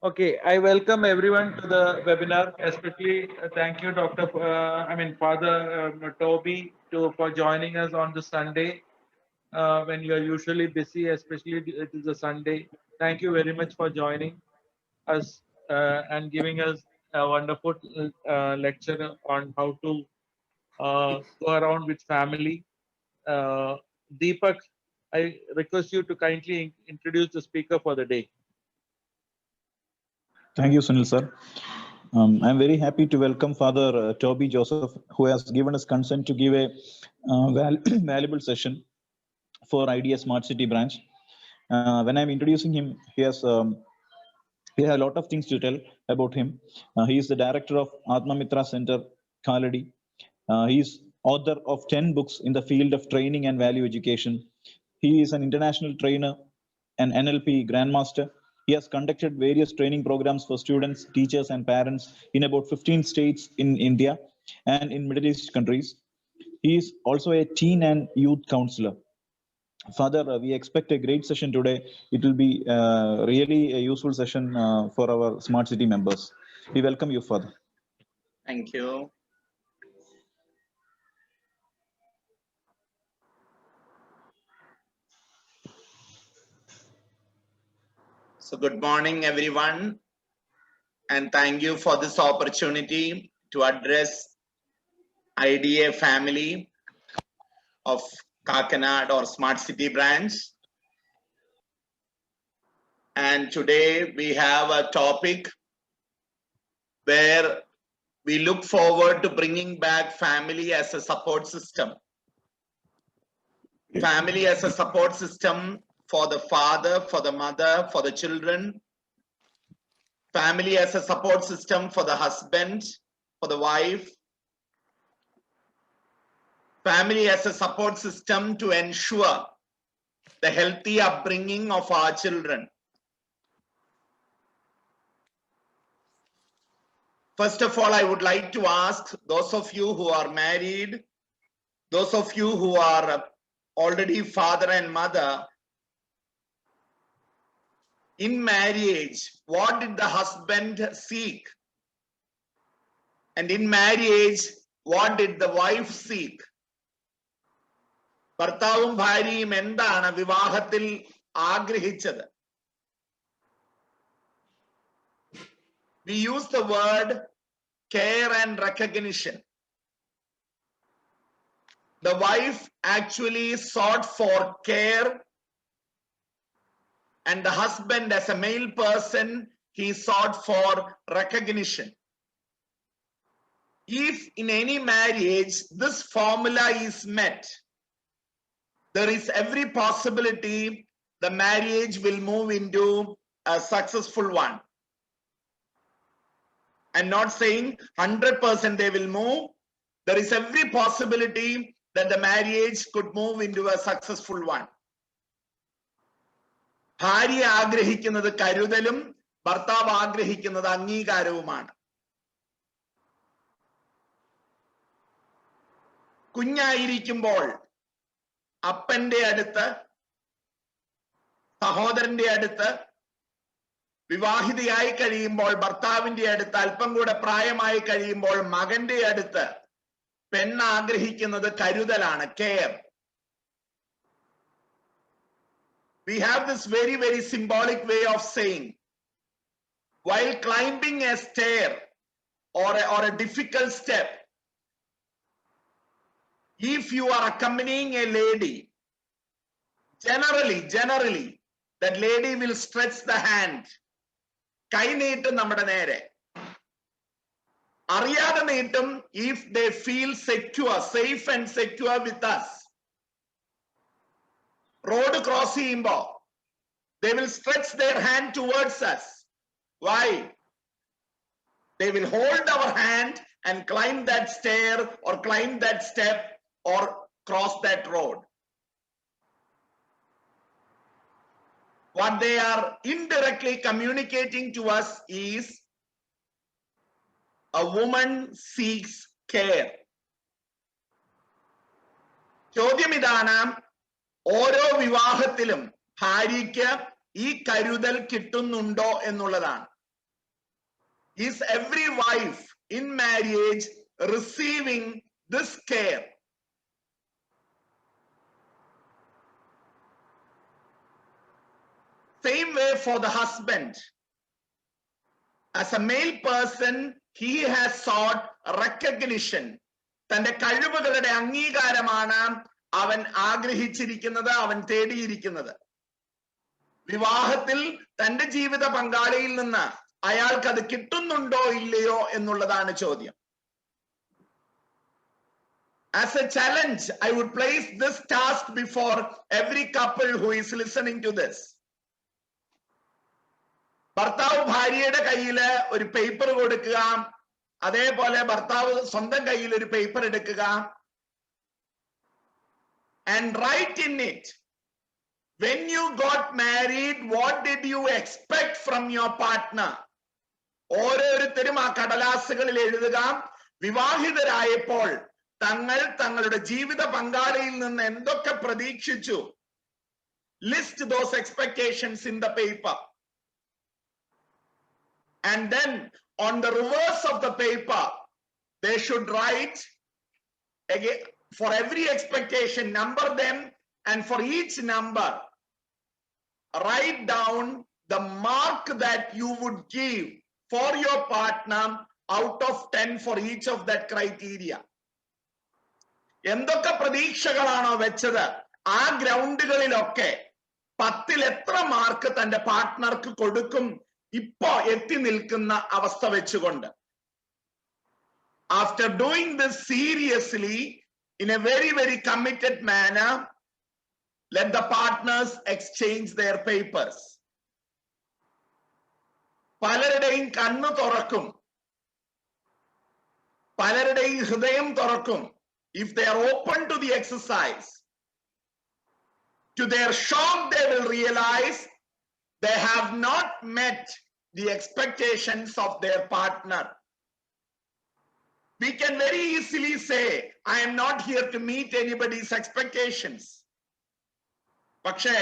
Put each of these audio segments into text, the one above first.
Okay, I welcome everyone to the webinar, especially thank you, Father Toby, for joining us on the Sunday when you are usually busy, especially it is a Sunday. Thank you very much for joining us and giving us a wonderful lecture on how to go around with family. Uh, Deepak, I request you to kindly introduce the speaker for the day. Thank you, Sunil sir. I'm very happy to welcome Father Toby Joseph, who has given us consent to give a valuable session for IDA Smart City branch. When I'm introducing him, he has a lot of things to tell about him. He is the director of Atma Mitra Center, Khaladi. He is author of 10 books in the field of training and value education. He is an international trainer, an NLP grandmaster. He has conducted various training programs for students, teachers, and parents in about 15 states in India and in Middle East countries. He is also a teen and youth counselor. Father, we expect a great session today. It will be really a useful session for our Smart City members. We welcome you, Father. Thank you. So good morning, everyone. And thank you for this opportunity to address IDA family of Kakinad or Smart City branch. And today we have a topic where we look forward to bringing back family as a support system. Family as a support system for the father, for the mother, for the children. Family as a support system for the husband, for the wife. Family as a support system to ensure the healthy upbringing of our children. First of all, I would like to ask those of you who are married, those of you who are already father and mother, in marriage, what did the husband seek? And in marriage, what did the wife seek? ഭർത്താവും ഭാര്യയും എന്താണ് വിവാഹത്തിൽ ആഗ്രഹിച്ചത്? We use the word care and recognition. The wife actually sought for care, and the husband, as a male person, he sought for recognition. If in any marriage this formula is met, there is every possibility the marriage will move into a successful one. I'm not saying 100% they will move. There is every possibility that the marriage could move into a successful one. ഭാര്യ ആഗ്രഹിക്കുന്നത് കരുതലും ഭർത്താവ് ആഗ്രഹിക്കുന്നത് അംഗീകാരവുമാണ്. കുഞ്ഞായിരിക്കുമ്പോൾ അപ്പന്റെ അടുത്ത്, സഹോദരന്റെ അടുത്ത്, വിവാഹിതയായി കഴിയുമ്പോൾ ഭർത്താവിന്റെ അടുത്ത്, അല്പം കൂടെ പ്രായമായി കഴിയുമ്പോൾ മകന്റെ അടുത്ത് പെണ്ണ് ആഗ്രഹിക്കുന്നത് കരുതലാണ്, care. We have this very, very symbolic way of saying, while climbing a stair or a difficult step, if you are accompanying a lady, generally, that lady will stretch the hand. കൈ നീട്ടും നമ്മുടെ നേരെ. അറിയാതെ നീട്ടും if they feel secure, safe and secure with us. Road cross ചെയ്യുമ്പോ they will stretch their hand towards us. Why? They will hold our hand and climb that stair or climb that step or cross that road. What they are indirectly communicating to us is a woman seeks care. ചോദ്യം ഇതാണ്, ഓരോ വിവാഹത്തിലും ഭാര്യയ്ക്ക് ഈ കരുതൽ കിട്ടുന്നുണ്ടോ എന്നുള്ളതാണ്. is every wife in marriage receiving this care? Same way for the husband. As a male person, he has sought recognition. തന്റെ കഴിവുകളുടെ അംഗീകാരമാണ് അവൻ ആഗ്രഹിച്ചിരിക്കുന്നത്, അവൻ തേടിയിരിക്കുന്നത്. വിവാഹത്തിൽ തന്റെ ജീവിത പങ്കാളിയിൽ നിന്ന് അയാൾക്ക് അത് കിട്ടുന്നുണ്ടോ ഇല്ലയോ എന്നുള്ളതാണ് ചോദ്യം. As a challenge, I would place this task before every couple who is listening to this. ഭർത്താവ് ഭാര്യയുടെ കയ്യില് ഒരു പേപ്പർ കൊടുക്കുക, അതേപോലെ ഭർത്താവ് സ്വന്തം കയ്യിൽ ഒരു പേപ്പർ എടുക്കുക, and write in it, when you got married, what did you expect from your partner? ഓരോരുത്തരും ആ കടലാസുകളിൽ എഴുതുക, വിവാഹിതരായപ്പോൾ തങ്ങളുടെ ജീവിത പങ്കാളിയിൽ നിന്ന് എന്തൊക്കെ പ്രതീക്ഷിച്ചു. List those expectations in the paper. And then on the reverse of the paper, they should write again, for every expectation, number them, and for each number, write down the mark that you would give for your partner out of 10 for each of that criteria. എന്തൊക്കെ പ്രതീക്ഷകളാണോ വെച്ചത് ആ ഗ്രൗണ്ടുകളിലൊക്കെ 10-ൽ എത്ര mark തന്റെ പാർട്ട്ണർക്ക് കൊടുക്കും ഇപ്പോ എത്തി നിൽക്കുന്ന അവസ്ഥ വെച്ചുകൊണ്ട്. After doing this seriously in a very, very committed manner, let the partners exchange their papers. പലരുടെയും കണ്ണ് തുറക്കും, പലരുടെയും ഹൃദയം തുറക്കും. If they are open to the exercise, to their shock, they will realize they have not met the expectations of their partner. We can very easily say, I am not here to meet anybody's expectations. പക്ഷേ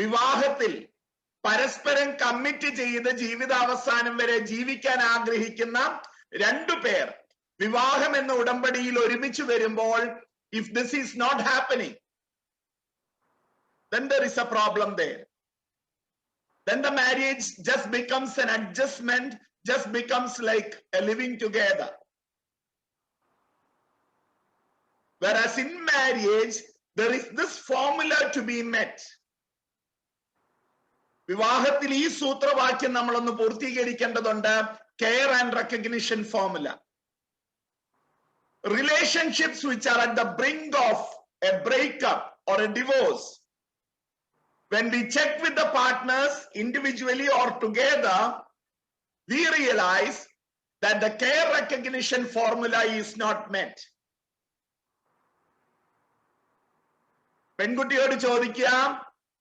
വിവാഹത്തിൽ പരസ്പരം commit ചെയ്ത് ജീവിതാവസാനം വരെ ജീവിക്കാൻ ആഗ്രഹിക്കുന്ന രണ്ടു പേർ വിവാഹം എന്ന ഉടമ്പടിയിൽ ഒരുമിച്ച് വരുമ്പോൾ, if this is not happening, then there is a problem there. Then the marriage just becomes an adjustment, just becomes like a living together. Whereas in marriage, there is this formula to be met. വിവാഹത്തിൽ ഈ സൂത്രവാക്യം നമ്മളൊന്ന് പൂർത്തീകരിക്കേണ്ടതുണ്ട്. Care and recognition formula. Relationships which are at the brink of a breakup or a divorce, when we check with the partners individually or together, we realize that the care recognition formula is not met. പെൺകുട്ടിയോട് ചോദിക്കാം,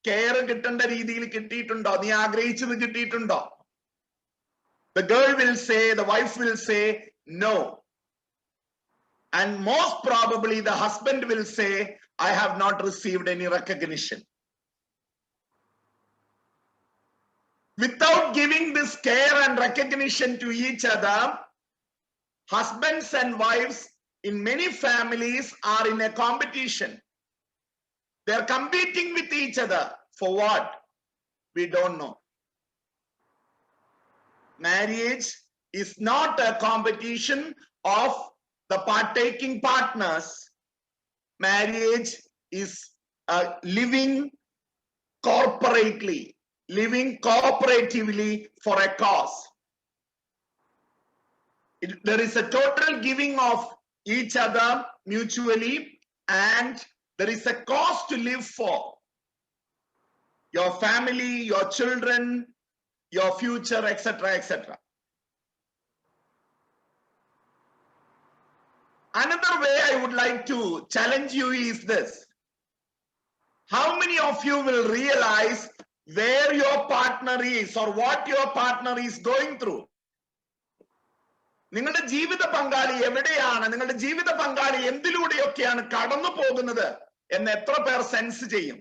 care കിട്ടേണ്ട രീതിയിൽ കിട്ടിയിട്ടുണ്ടോ, നീ ആഗ്രഹിച്ചത് കിട്ടിയിട്ടുണ്ടോ? The girl will say, the wife will say, no. And most probably the husband will say, I have not received any recognition. Without giving this care and recognition to each other, husbands and wives in many families are in a competition. They are competing with each other. For what? We don't know. Marriage is not a competition of the partaking partners. Marriage is living corporately, living cooperatively for a cause. There is a total giving of each other mutually, and there is a cause to live for. Your family, your children, your future, etc., etc. Another way I would like to challenge you is this. How many of you will realize where your partner is or what your partner is going through? നിങ്ങളുടെ ജീവിത പങ്കാളി എവിടെയാണ്, നിങ്ങളുടെ ജീവിത പങ്കാളി എന്തിലൂടെയൊക്കെയാണ് കടന്നു പോകുന്നത് എന്ന് എത്ര പേർ സെൻസ് ചെയ്യും?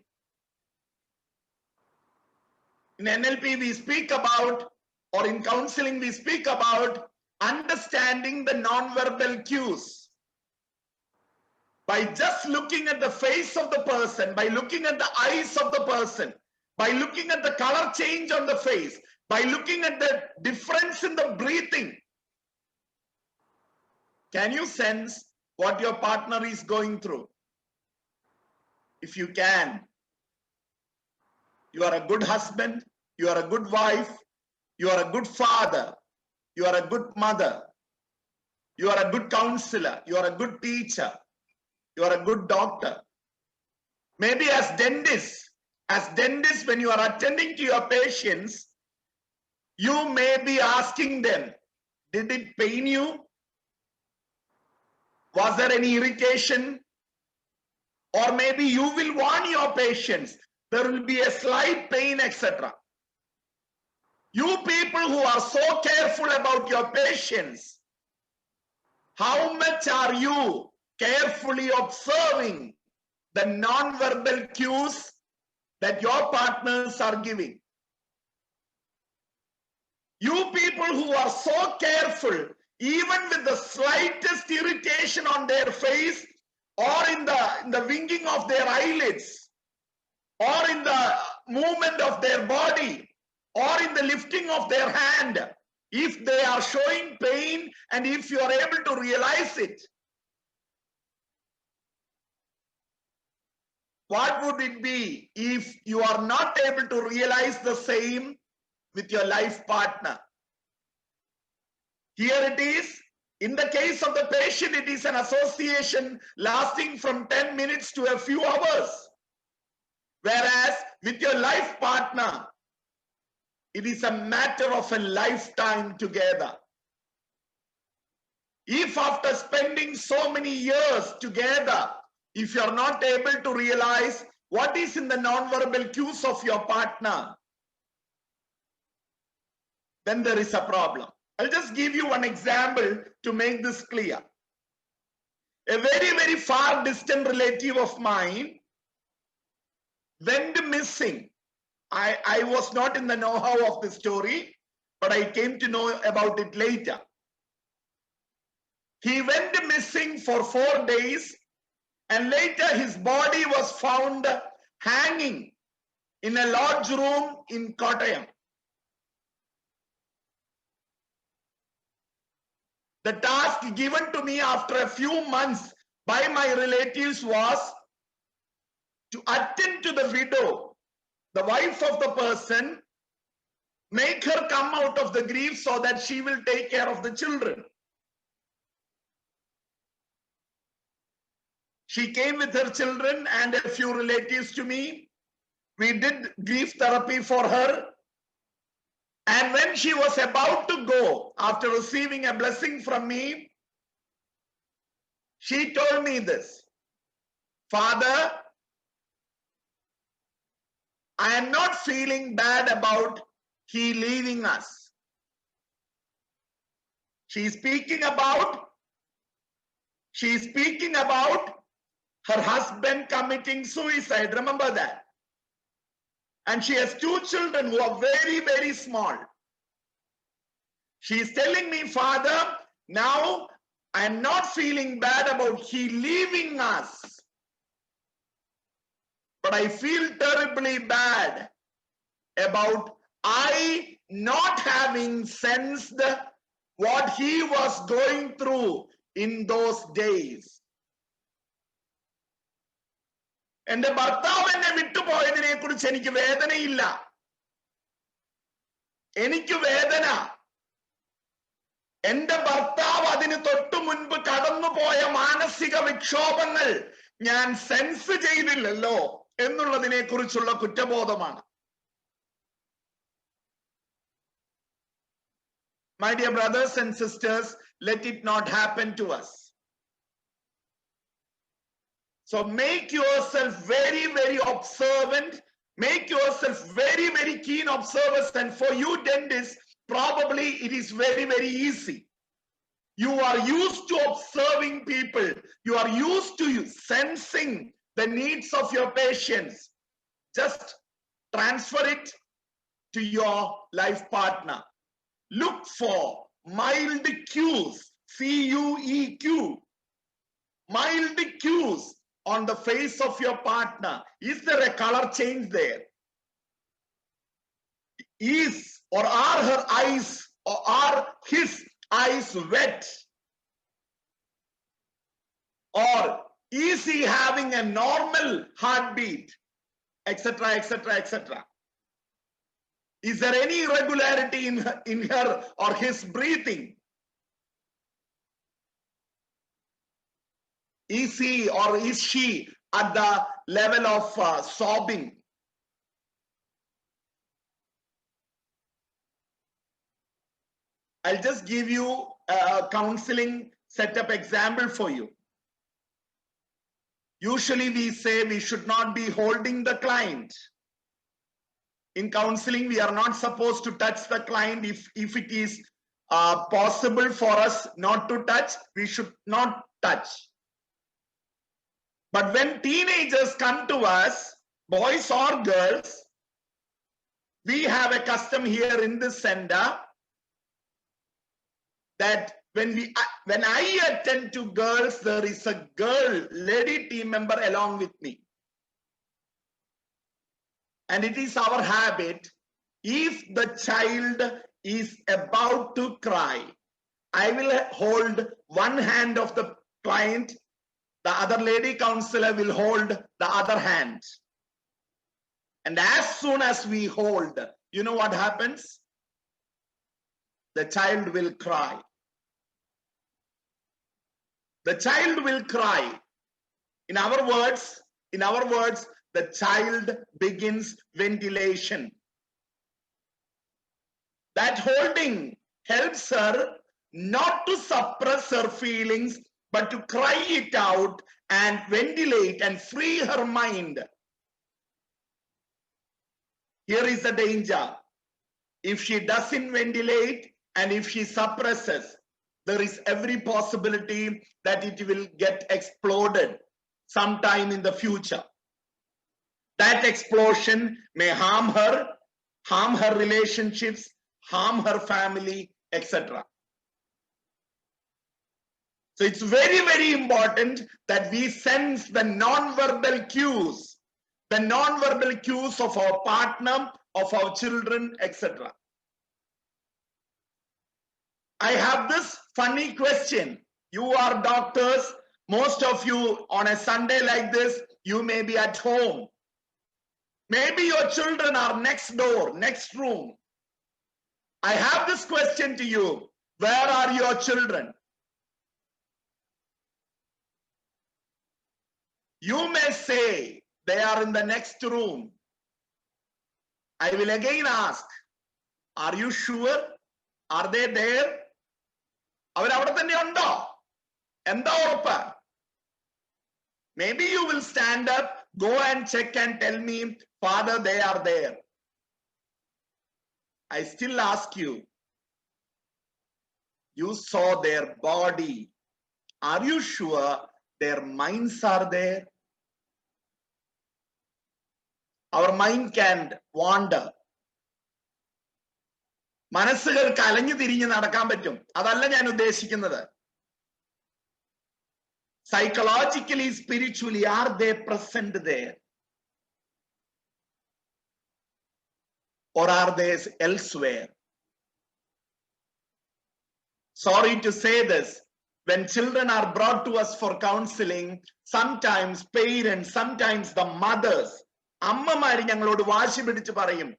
In NLP we speak about or in counseling, we speak about understanding the non-verbal cues. By just looking at the face of the person, by looking at the eyes of the person, by looking at the color change on the face, by looking at the difference in the breathing, can you sense what your partner is going through? If you can, you are a good husband, you are a good wife, you are a good father, you are a good mother, you are a good counselor, you are a good teacher, you are a good doctor. Maybe as dentists, when you are attending to your patients, you may be asking them, did it pain you? Was there any irritation? Or maybe you will warn your patients, there will be a slight pain, etc. You people who are so careful about your patients, how much are you carefully observing the non-verbal cues that your partners are giving? You people who are so careful, even with the slightest irritation on their face, or in the winking of their eyelids, or in the movement of their body, or in the lifting of their hand, if they are showing pain and if you are able to realize it, what would it be if you are not able to realize the same with your life partner? Here it is. In the case of the patient, it is an association lasting from 10 minutes to a few hours. Whereas with your life partner, it is a matter of a lifetime together. If after spending so many years together, if you are not able to realize what is in the non-verbal cues of your partner, then there is a problem. I'll just give you one example to make this clear. A very, very far distant relative of mine went missing. I was not in the know-how of the story, but I came to know about it later. He went missing for 4 days, and later his body was found hanging in a lodge room in Kottayam. The task given to me after a few months by my relatives was to attend to the widow, the wife of the person, make her come out of the grief so that she will take care of the children. She came with her children and a few relatives to me. We did grief therapy for her. And when she was about to go, after receiving a blessing from me, she told me this: Father, I am not feeling bad about he leaving us. She is speaking about her husband committing suicide. Remember that. And she has 2 children who are very, very small. She is telling me, Father, now I am not feeling bad about he leaving us, but I feel terribly bad about I not having sensed what he was going through in those days. എന്റെ ഭർത്താവ് എന്നെ വിട്ടുപോയതിനെ കുറിച്ച് എനിക്ക് വേദനയില്ല. എനിക്ക് വേദന എന്റെ ഭർത്താവ് അതിന് തൊട്ടു മുൻപ് കടന്നുപോയ മാനസിക വിക്ഷോഭങ്ങൾ ഞാൻ സെൻസ് ചെയ്തില്ലല്ലോ എന്നുള്ളതിനെ കുറിച്ചുള്ള കുറ്റബോധമാണ്. My dear brothers and sisters, let it not happen to us. So make yourself very, very observant. Make yourself very, very keen observers. And for you dentists, probably it is very, very easy. You are used to observing people. You are used to sensing the needs of your patients. Just transfer it to your life partner. Look for mild cues, C-U-E-Q, mild cues on the face of your partner. Is there a color change there? Is or are her eyes or are his eyes wet? Or is he having a normal heartbeat, etc., etc., etc.? Is there any irregularity in her or his breathing? Is he or is she at the level of sobbing? I'll just give you a counseling setup example for you. Usually we say we should not be holding the client. In counseling, we are not supposed to touch the client. If it is possible for us not to touch, we should not touch. But when teenagers come to us, boys or girls, we have a custom here in this center that when I attend to girls, there is a lady team member along with me. And it is our habit, if the child is about to cry, I will hold one hand of the client, the other lady counselor will hold the other hand. And as soon as we hold, you know what happens? The child will cry. The child will cry. In our words, the child begins ventilation. That holding helps her not to suppress her feelings, but to cry it out and ventilate and free her mind. Here is the danger. If she doesn't ventilate and if she suppresses, there is every possibility that it will get exploded sometime in the future. That explosion may harm her relationships, harm her family, etc. So it's very, very important that we sense the non-verbal cues of our partner, of our children, etc. I have this funny question. You are doctors. Most of you on a Sunday like this, you may be at home. Maybe your children are next door, next room. I have this question to you. Where are your children? You may say they are in the next room. I will again ask, are you sure? Are they there? Maybe you will stand up, go and check and tell me, Father, they are there. I still ask you, you saw their body. Are you sure their minds are there? Our mind can wander. മനസ്സുകൾക്ക് അലഞ്ഞു തിരിഞ്ഞ് നടക്കാൻ പറ്റും. അതല്ല ഞാൻ ഉദ്ദേശിക്കുന്നത്. Psychologically, spiritually, are they present there? Or are they elsewhere? Sorry to say this, when children are brought to us for counseling, sometimes parents, sometimes the mothers, അമ്മമാര് ഞങ്ങളോട് വാശി പിടിച്ച് പറയും,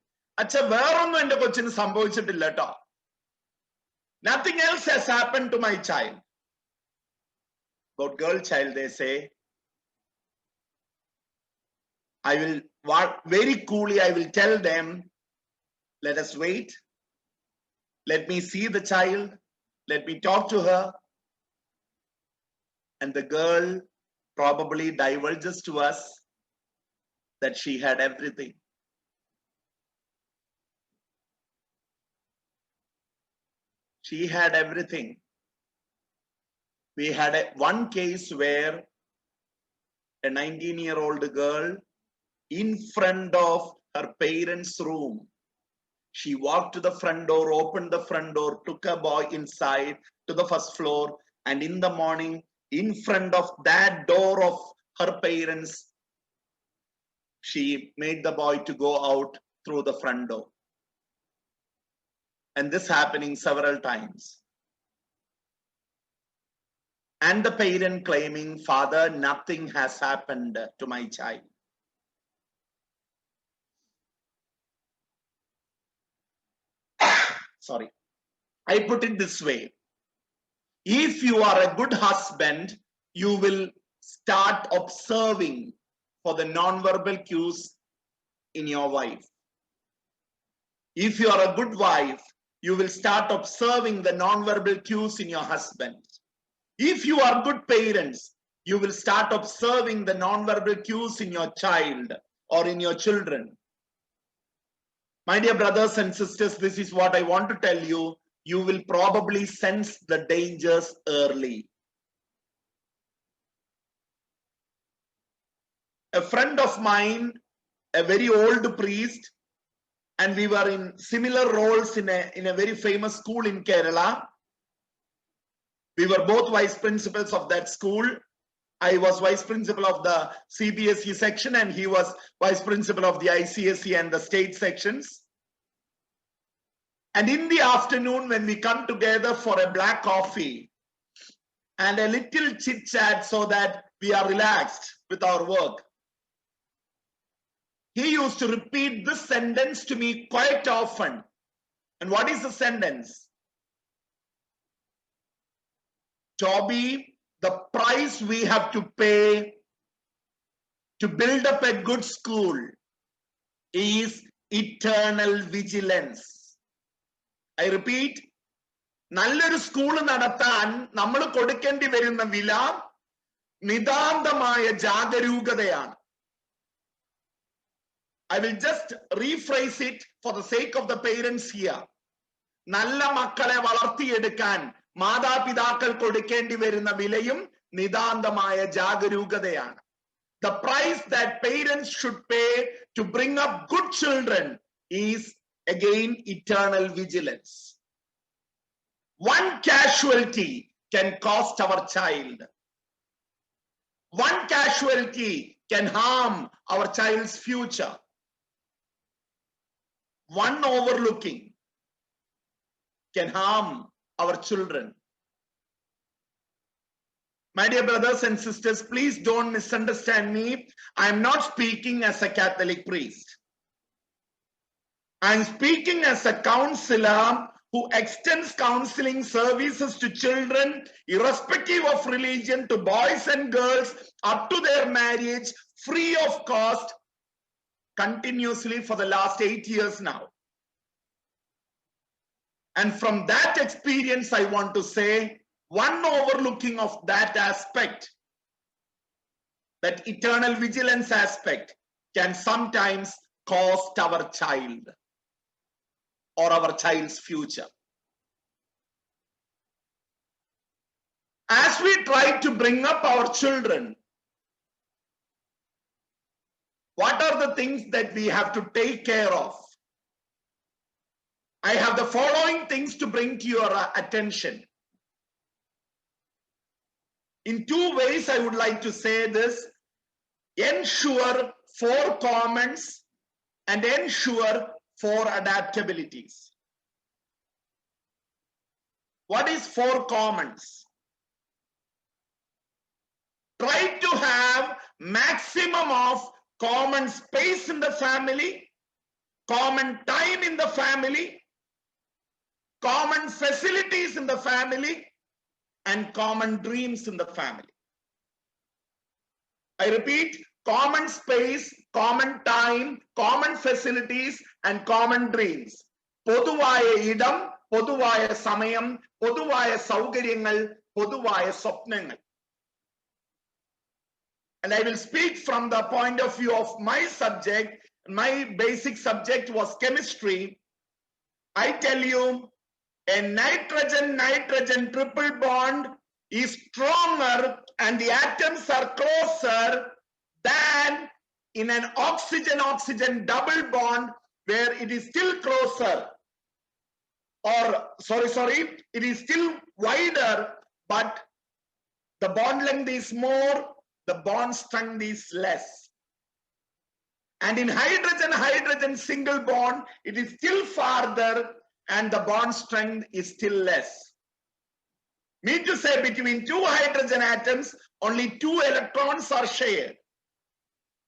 അച്ഛ വേറൊന്നും എന്റെ കൊച്ചിന് സംഭവിച്ചിട്ടില്ല കേട്ടോ. Nothing else has happened to my child. About girl child, they say, I will very coolly, I will tell them, let us wait. Let me see the child. Let me talk to her. And the girl probably divulges to us that she had everything. She had everything. We had one case where a 19-year-old girl in front of her parents' room, She walked to the front door, opened the front door, took a boy inside to the first floor, and in the morning, in front of that door of her parents, she made the boy to go out through the front door. And this happening several times. And the parent claiming, "Father, nothing has happened to my child." Sorry. I put it this way. If you are a good husband, you will start observing for the non-verbal cues in your wife. If you are a good wife, you will start observing the non-verbal cues in your husband. If you are good parents, you will start observing the non-verbal cues in your child or in your children. My dear brothers and sisters, this is what I want to tell you. You will probably sense the dangers early. A friend of mine, a very old priest, and we were in similar roles in a very famous school in Kerala. We were both vice principals of that school. I was vice principal of the CBSE section and he was vice principal of the ICSE and the state sections. And in the afternoon, when we come together for a black coffee and a little chit chat so that we are relaxed with our work, he used to repeat this sentence to me quite often. And what is the sentence? Toby, the price we have to pay to build up a good school is eternal vigilance. I repeat, നല്ലൊരു school നടത്താൻ നമ്മൾ കൊടുക്കേണ്ടി വരുന്ന വില നിതാന്തമായ ജാഗരൂകതയാണ്. I will just rephrase it for the sake of the parents here. നല്ല മക്കളെ വളർത്തിയെടുക്കാൻ മാതാപിതാക്കൾ കൊടുക്കേണ്ടി വരുന്ന വിലയും നിതാന്തമായ ജാഗരൂകതയാണ്. The price that parents should pay to bring up good children is again eternal vigilance. One casualty can cost our child. One casualty can harm our child's future. One overlooking can harm our children. My dear brothers and sisters, please don't misunderstand me. I am not speaking as a Catholic priest. I am speaking as a counselor who extends counseling services to children, irrespective of religion, to boys and girls, up to their marriage, free of cost, continuously for the last 8 years now. And from that experience, I want to say, one overlooking of that aspect, that eternal vigilance aspect, can sometimes cost our child or our child's future. As we try to bring up our children, what are the things that we have to take care of? I have the following things to bring to your attention. In two ways, I would like to say this. Ensure 4 comments and ensure 4 adaptabilities. What is 4 comments? Try to have maximum of common space in the family, common time in the family, common facilities in the family, and common dreams in the family. I repeat, common space, common time, common facilities, and common dreams. പൊതുവായ ഇടം, പൊതുവായ സമയം, പൊതുവായ സൗകര്യങ്ങൾ, പൊതുവായ സ്വപ്നങ്ങൾ. And I will speak from the point of view of my subject. My basic subject was chemistry. I tell you, a nitrogen-nitrogen triple bond is stronger and the atoms are closer than in an oxygen-oxygen double bond where it is still closer, or sorry, it is still wider, but the bond length is more, the bond strength is less. And in hydrogen single bond, it is still farther and the bond strength is still less. Mean to say, between two hydrogen atoms, only 2 electrons are shared.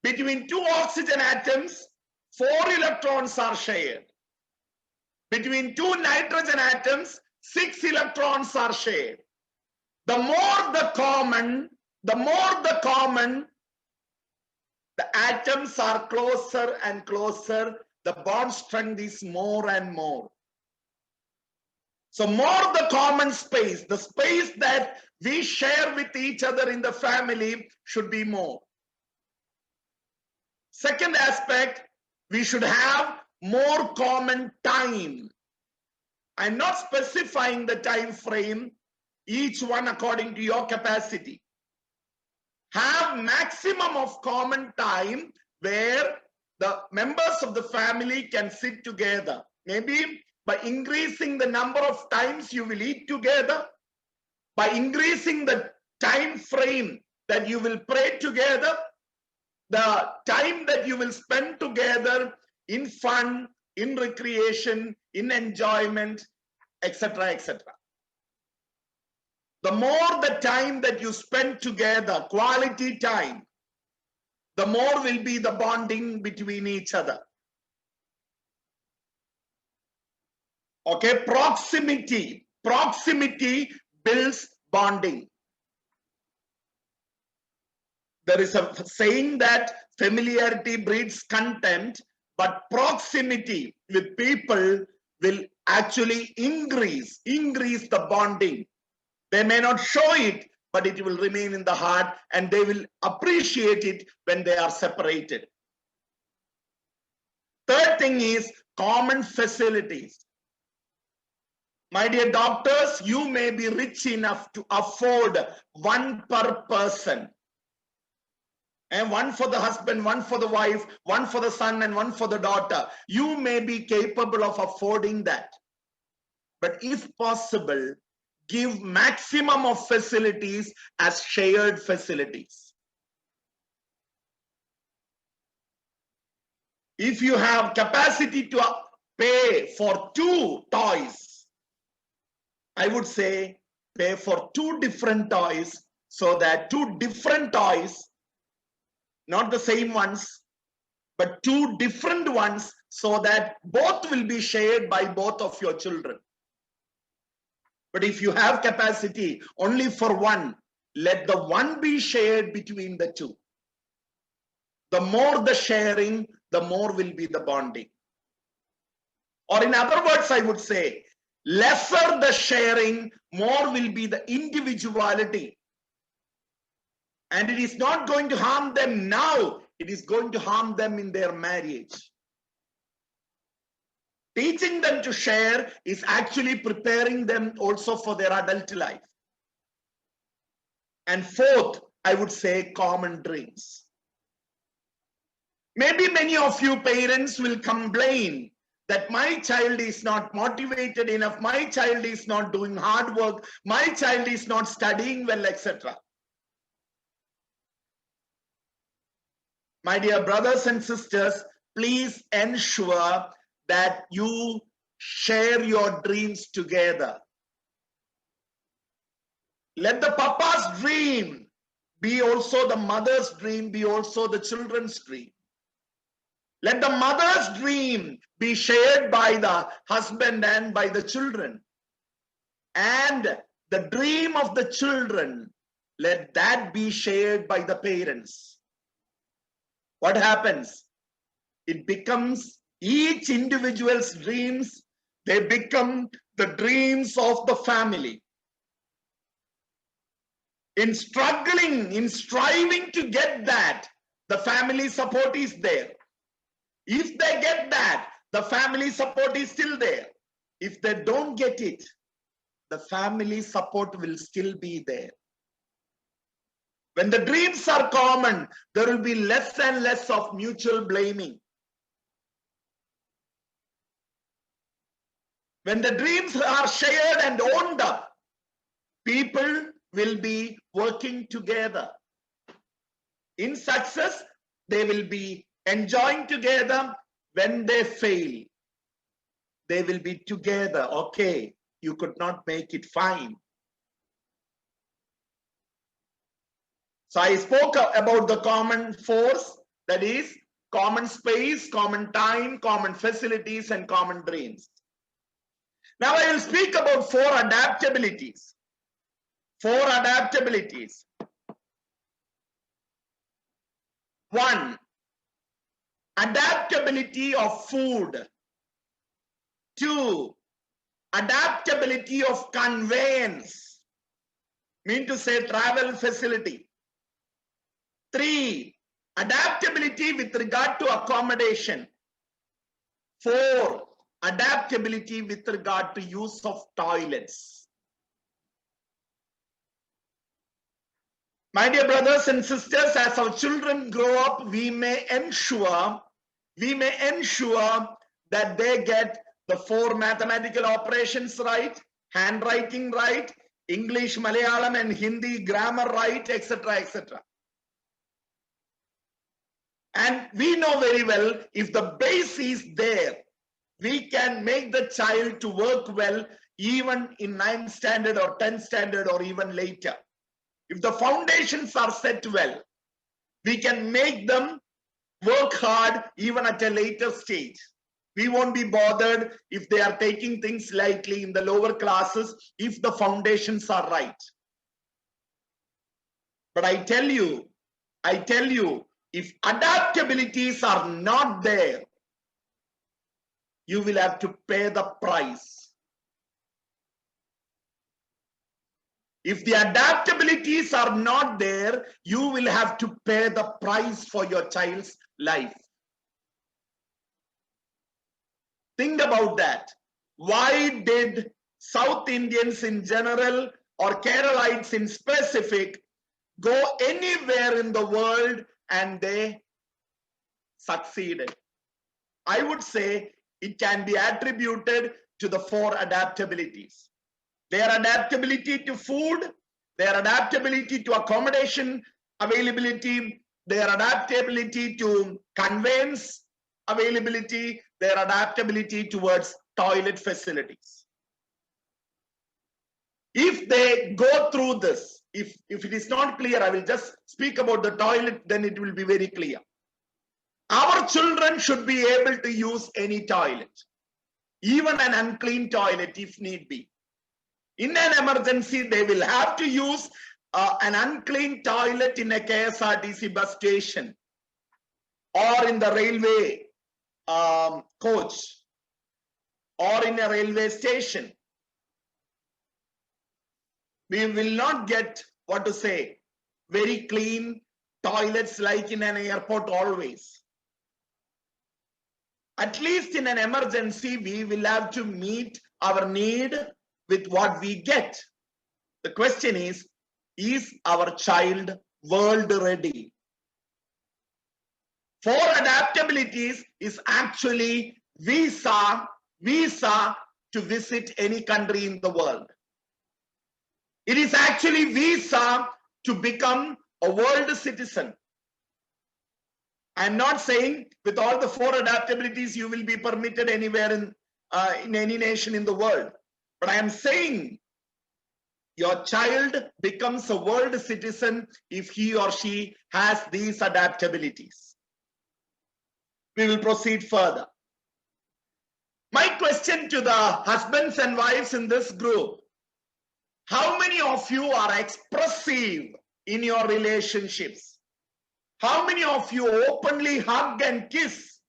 Between 2 oxygen atoms, 4 electrons are shared. Between 2 nitrogen atoms, 6 electrons are shared. The more the common, the atoms are closer and closer, the bond strength is more and more. So more the common space, the space that we share with each other in the family should be more. Second aspect, we should have more common time. I'm not specifying the time frame, each one according to your capacity. Have maximum of common time where the members of the family can sit together. Maybe by increasing the number of times you will eat together, by increasing the time frame that you will pray together, the time that you will spend together in fun, in recreation, in enjoyment, etc., etc. The more the time that you spend together, quality time, the more will be the bonding between each other. Okay, proximity builds bonding. There is a saying that familiarity breeds contempt, but proximity with people will actually increase the bonding. They may not show it, but it will remain in the heart and they will appreciate it when they are separated. Third thing is common facilities. My dear doctors, you may be rich enough to afford one per person. And one for the husband, one for the wife, one for the son, and one for the daughter. You may be capable of affording that. But if possible, give maximum of facilities as shared facilities. If you have capacity to pay for 2 toys, I would say pay for 2 different toys, so that 2 different toys, not the same ones, but 2 different ones, so that both will be shared by both of your children. But if you have capacity only for one, let the one be shared between the 2. The more the sharing, the more will be the bonding. Or in other words, I would say, lesser the sharing, more will be the individuality. And it is not going to harm them now, it is going to harm them in their marriage. Teaching them to share is actually preparing them also for their adult life. And fourth, I would say common dreams. Maybe many of you parents will complain that my child is not motivated enough, my child is not doing hard work, my child is not studying well, etc. My dear brothers and sisters, please ensure that you share your dreams together. Let the papa's dream be also the mother's dream, be also the children's dream. Let the mother's dream be shared by the husband and by the children. And the dream of the children, let that be shared by the parents. What happens? It becomes each individual's dreams, they become the dreams of the family. In struggling, in striving to get that, the family support is there. If they get that, the family support is still there. If they don't get it, the family support will still be there. When the dreams are common, there will be less and less of mutual blaming. when the dreams are shared and owned up, people will be working together. In success, they will be enjoying together. When they fail, they will be together. Okay, you could not make it, fine. So I spoke about the common force, that is common space, common time, common facilities, and common dreams. Now I will speak about 4 adaptabilities. 4 adaptabilities. 1, adaptability of food. 2, adaptability of conveyance, mean to say travel facility. 3, adaptability with regard to accommodation. 4, adaptability with regard to use of toilets. My dear brothers and sisters, as our children grow up, we may ensure that they get the 4 mathematical operations right, handwriting right, English, Malayalam, and Hindi grammar right, etc., etc. And we know very well, if the base is there, we can make the child to work well even in 9th standard or 10th standard or even later. If the foundations are set well, we can make them work hard even at a later stage. We won't be bothered if they are taking things lightly in the lower classes if the foundations are right. But I tell you, if adaptabilities are not there, you will have to pay the price. If the adaptabilities are not there, you will have to pay the price for your child's life. Think about that. Why did South Indians in general or Keralites in specific go anywhere in the world and they succeeded? I would say it can be attributed to the 4 adaptabilities. Their adaptability to food, their adaptability to accommodation availability, their adaptability to conveyance availability, their adaptability towards toilet facilities. If they go through this, if it is not clear, I will just speak about the toilet, then it will be very clear. Our children should be able to use any toilet, even an unclean toilet if need be. In an emergency, they will have to use an unclean toilet in a KSRTC bus station or in the railway coach or in a railway station. We will not get, very clean toilets like in an airport always. At least in an emergency, we will have to meet our need with what we get. The question is our child world ready? 4 adaptabilities is actually visa to visit any country in the world. It is actually visa to become a world citizen. I'm not saying with all the 4 adaptabilities you will be permitted anywhere in any nation in the world. But I am saying your child becomes a world citizen if he or she has these adaptabilities. We will proceed further. My question to the husbands and wives in this group: how many of you are expressive in your relationships? How many of you openly hug and kiss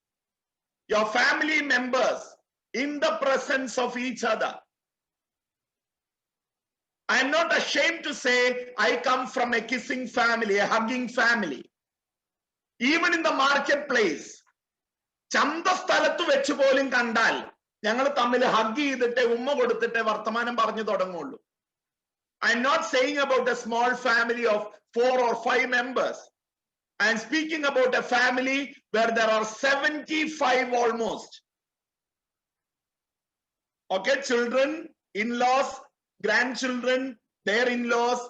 your family members in the presence of each other? I am not ashamed to say I come from a kissing family, a hugging family. Even in the marketplace, ചന്ത സ്ഥലത്ത് വെച്ച് പോലും കണ്ടാൽ ഞങ്ങൾ തമ്മിൽ hug ചെയ്തിട്ട് ഉമ്മ കൊടുത്തിട്ട് വർത്തമാനം പറഞ്ഞു തുടങ്ങുള്ളൂ. I'm not saying about a small family of 4 or 5 members. I'm speaking about a family where there are 75 almost. Okay, children, in-laws, grandchildren, their in-laws,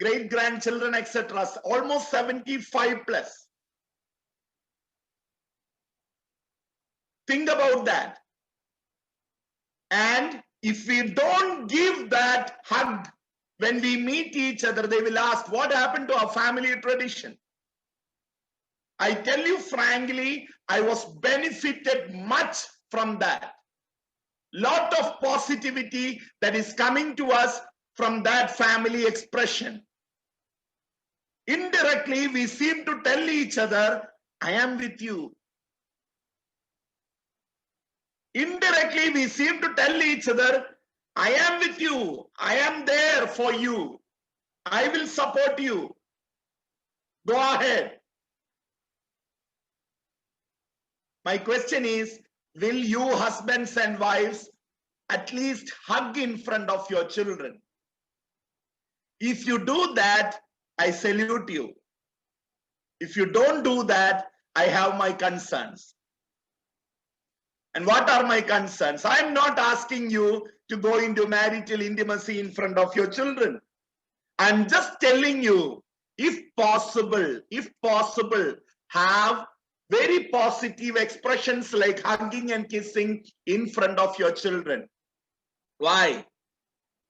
great-grandchildren, etc. Almost 75 plus. Think about that. And if we don't give that hug when we meet each other, they will ask, what happened to our family tradition? I tell you frankly, I was benefited much from that. Lot of positivity that is coming to us from that family expression. Indirectly, we seem to tell each other, I am with you. Indirectly, we seem to tell each other, I am with you. I am there for you. I will support you. Go ahead. My question is, will you husbands and wives at least hug in front of your children? If you do that, I salute you. If you don't do that, I have my concerns. And what are my concerns? I'm not asking you to go into marital intimacy in front of your children. I'm just telling you, if possible, have very positive expressions like hugging and kissing in front of your children. Why?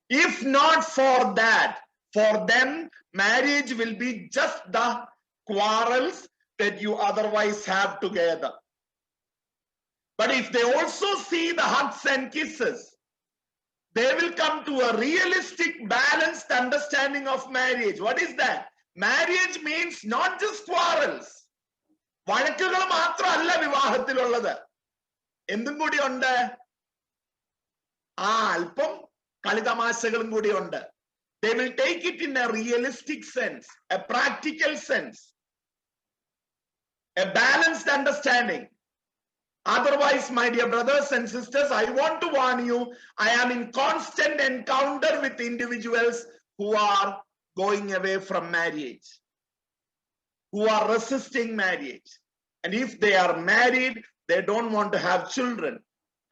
If not for that, for them, marriage will be just the quarrels that you otherwise have together. But if they also see the hugs and kisses, they will come to a realistic, balanced understanding of marriage. What is that? Marriage means not just quarrels. വഴക്കുകൾ മാത്രമല്ല വിവാഹത്തിലുള്ളത്. എന്തും കൂടി ഉണ്ട്? അല്പം കളിതമാശകളും കൂടി ഉണ്ട്. They will take it in a realistic sense, a practical sense, a balanced understanding. Otherwise, my dear brothers and sisters, I want to warn you, I am in constant encounter with individuals who are going away from marriage, who are resisting marriage. And if they are married, they don't want to have children.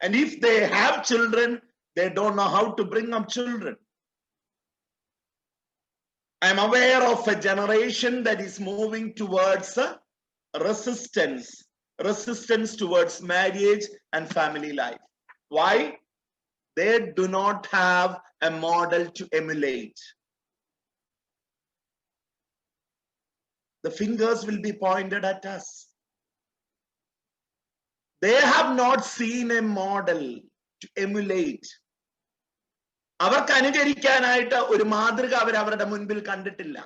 And if they have children, they don't know how to bring up children. I am aware of a generation that is moving towards resistance towards marriage and family life. Why? They do not have a model to emulate. The fingers will be pointed at us. They have not seen a model to emulate. അവർക്ക് അനുകരിക്കാനായിട്ട് ഒരു മാതൃക അവരവരുടെ മുൻപിൽ കണ്ടിട്ടില്ല.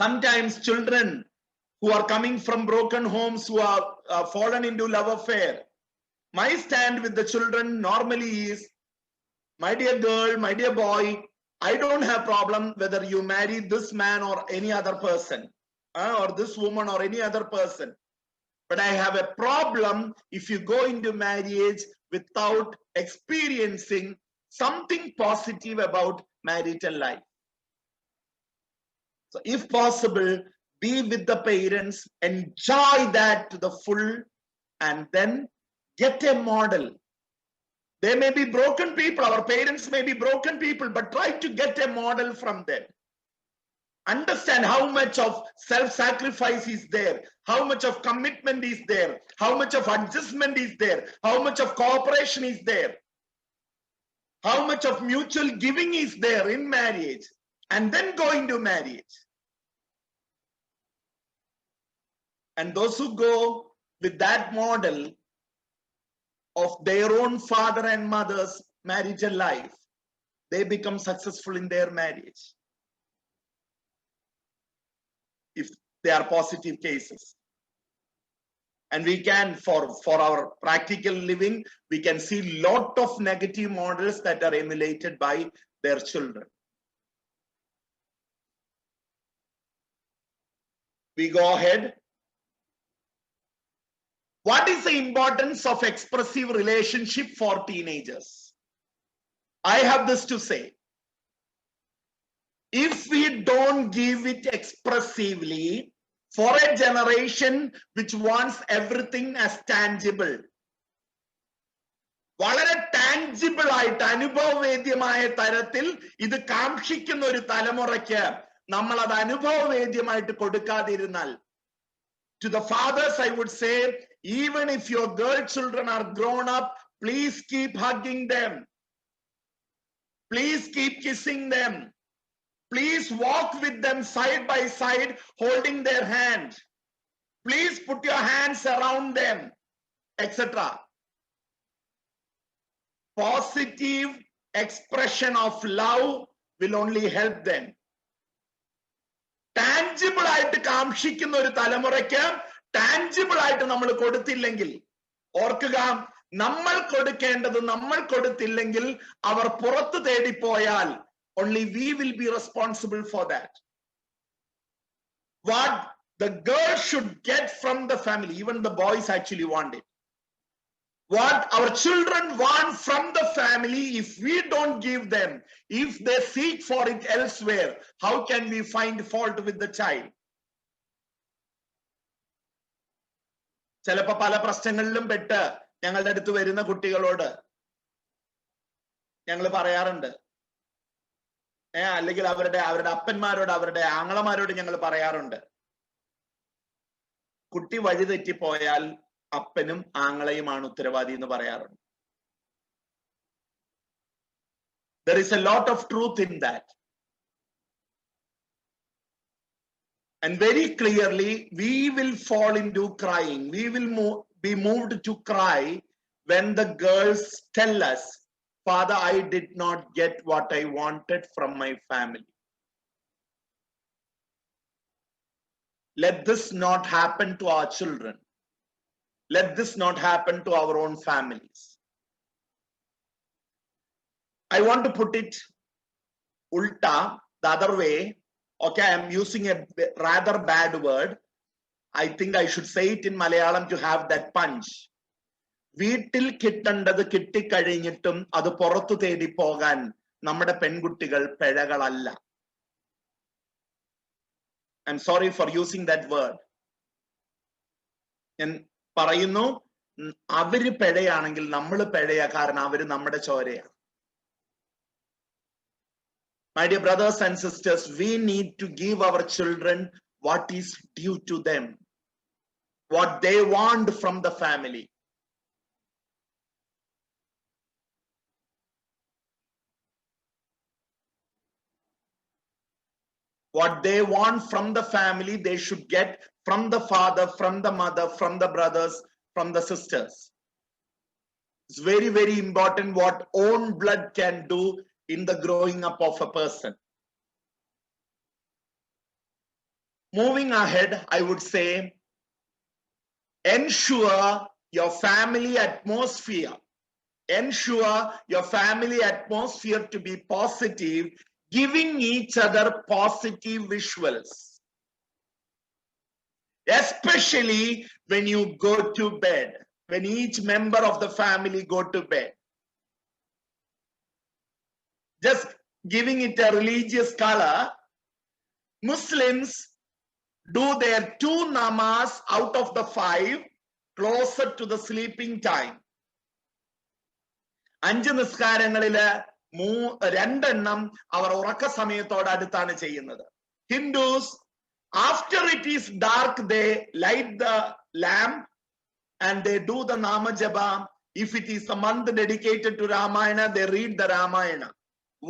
Sometimes children who are coming from broken homes, who are fallen into love affair, my stand with the children normally is, my dear girl, my dear boy, I don't have problem whether you marry this man or any other person, or this woman or any other person. But I have a problem if you go into marriage without experiencing something positive about marital life. So if possible, be with the parents, enjoy that to the full, and then get a model. They may be broken people, our parents may be broken people, but try to get a model from them. Understand how much of self-sacrifice is there, how much of commitment is there, how much of adjustment is there, how much of cooperation is there, how much of mutual giving is there in marriage, and then go into marriage. And those who go with that model of their own father and mother's marital life, they become successful in their marriage. If they are positive cases. And we can, for our practical living, we can see lot of negative models that are emulated by their children. We go ahead. What is the importance of expressive relationship for teenagers? I have this to say. If we don't give it expressively, for a generation which wants everything as tangible, വളരെ tangible ആയിട്ട് അനുഭവവേദ്യമായ തരത്തിൽ ഇത് കാക്ഷിക്കുന്ന ഒരു തലമുറയ്ക്ക് നമ്മൾ അത് അനുഭവവേദ്യമായിട്ട് കൊടുക്കാതിരുന്നാൽ, to the fathers I would say, even if your girl children are grown up, please keep hugging them, please keep kissing them, please walk with them side by side holding their hand, please put your hands around them, etc. Positive expression of love will only help them. Tangible ആയിട്ട് കാക്ഷിക്കുന്ന ഒരു തലമുറയ്ക്ക് tangible ആയിട്ട് നമ്മൾ കൊടുത്തില്ലെങ്കിൽ, ഓർക്കുക, നമ്മൾ കൊടുക്കേണ്ടത് നമ്മൾ കൊടുത്തില്ലെങ്കിൽ അവർ പുറത്തു തേടിപ്പോയാൽ only we will be responsible for that. What the girl should get from the family, even the boys actually want it. What our children want from the family, if we don't give them, if they seek for it elsewhere, how can we find fault with the child? ചിലപ്പോ പല പ്രശ്നങ്ങളിലും പെട്ട് ഞങ്ങളുടെ അടുത്ത് വരുന്ന കുട്ടികളോട് ഞങ്ങൾ പറയാറുണ്ട്, അല്ലെങ്കിൽ അവരുടെ അപ്പന്മാരോട്, അവരുടെ ആങ്ങളമാരോട് ഞങ്ങൾ പറയാറുണ്ട്, കുട്ടി വഴി തെറ്റിപ്പോയാൽ അപ്പനും ആങ്ങളയുമാണ് ഉത്തരവാദി എന്ന് പറയാറുണ്ട്. There is a lot of truth in that. And very clearly, we will fall into crying. We will be moved to cry when the girls tell us, Father, I did not get what I wanted from my family. Let this not happen to our children. Let this not happen to our own families. I want to put it ulta, the other way. Okay, I am using a rather bad word. I think I should say it in Malayalam to have that punch. വീട്ടിൽ കിട്ടേണ്ടത് കിട്ടിക്കഴിഞ്ഞിട്ടും അത് പുറത്തു തേടി പോകാൻ നമ്മുടെ പെൺകുട്ടികൾ പിഴകളല്ല. I'm sorry for using that word. ഞാൻ പറയുന്നു, അവര് പിഴയാണെങ്കിൽ നമ്മൾ പിഴയാ, കാരണം അവര് നമ്മുടെ ചോരയാണ്. My dear brothers and sisters, we need to give our children what is due to them, what they want from the family. What they want from the family, they should get from the father, from the mother, from the brothers, from the sisters. It's very, very important what own blood can do in the growing up of a person. Moving ahead, I would say, ensure your family atmosphere. Ensure your family atmosphere to be positive, giving each other positive visuals. Especially when you go to bed, when each member of the family go to bed. Just giving it a religious color, Muslims do their 2 namaz out of the 5 closer to the sleeping time. 5 നിസ്കാരങ്ങളില് 2 എണ്ണം അവർ ഉറക്ക സമയത്തോട് അടുത്താണ് ചെയ്യുന്നത്. Hindus, after it is dark, they light the lamp and they do the Nama Japa. If it is a month dedicated to Ramayana, they read the Ramayana.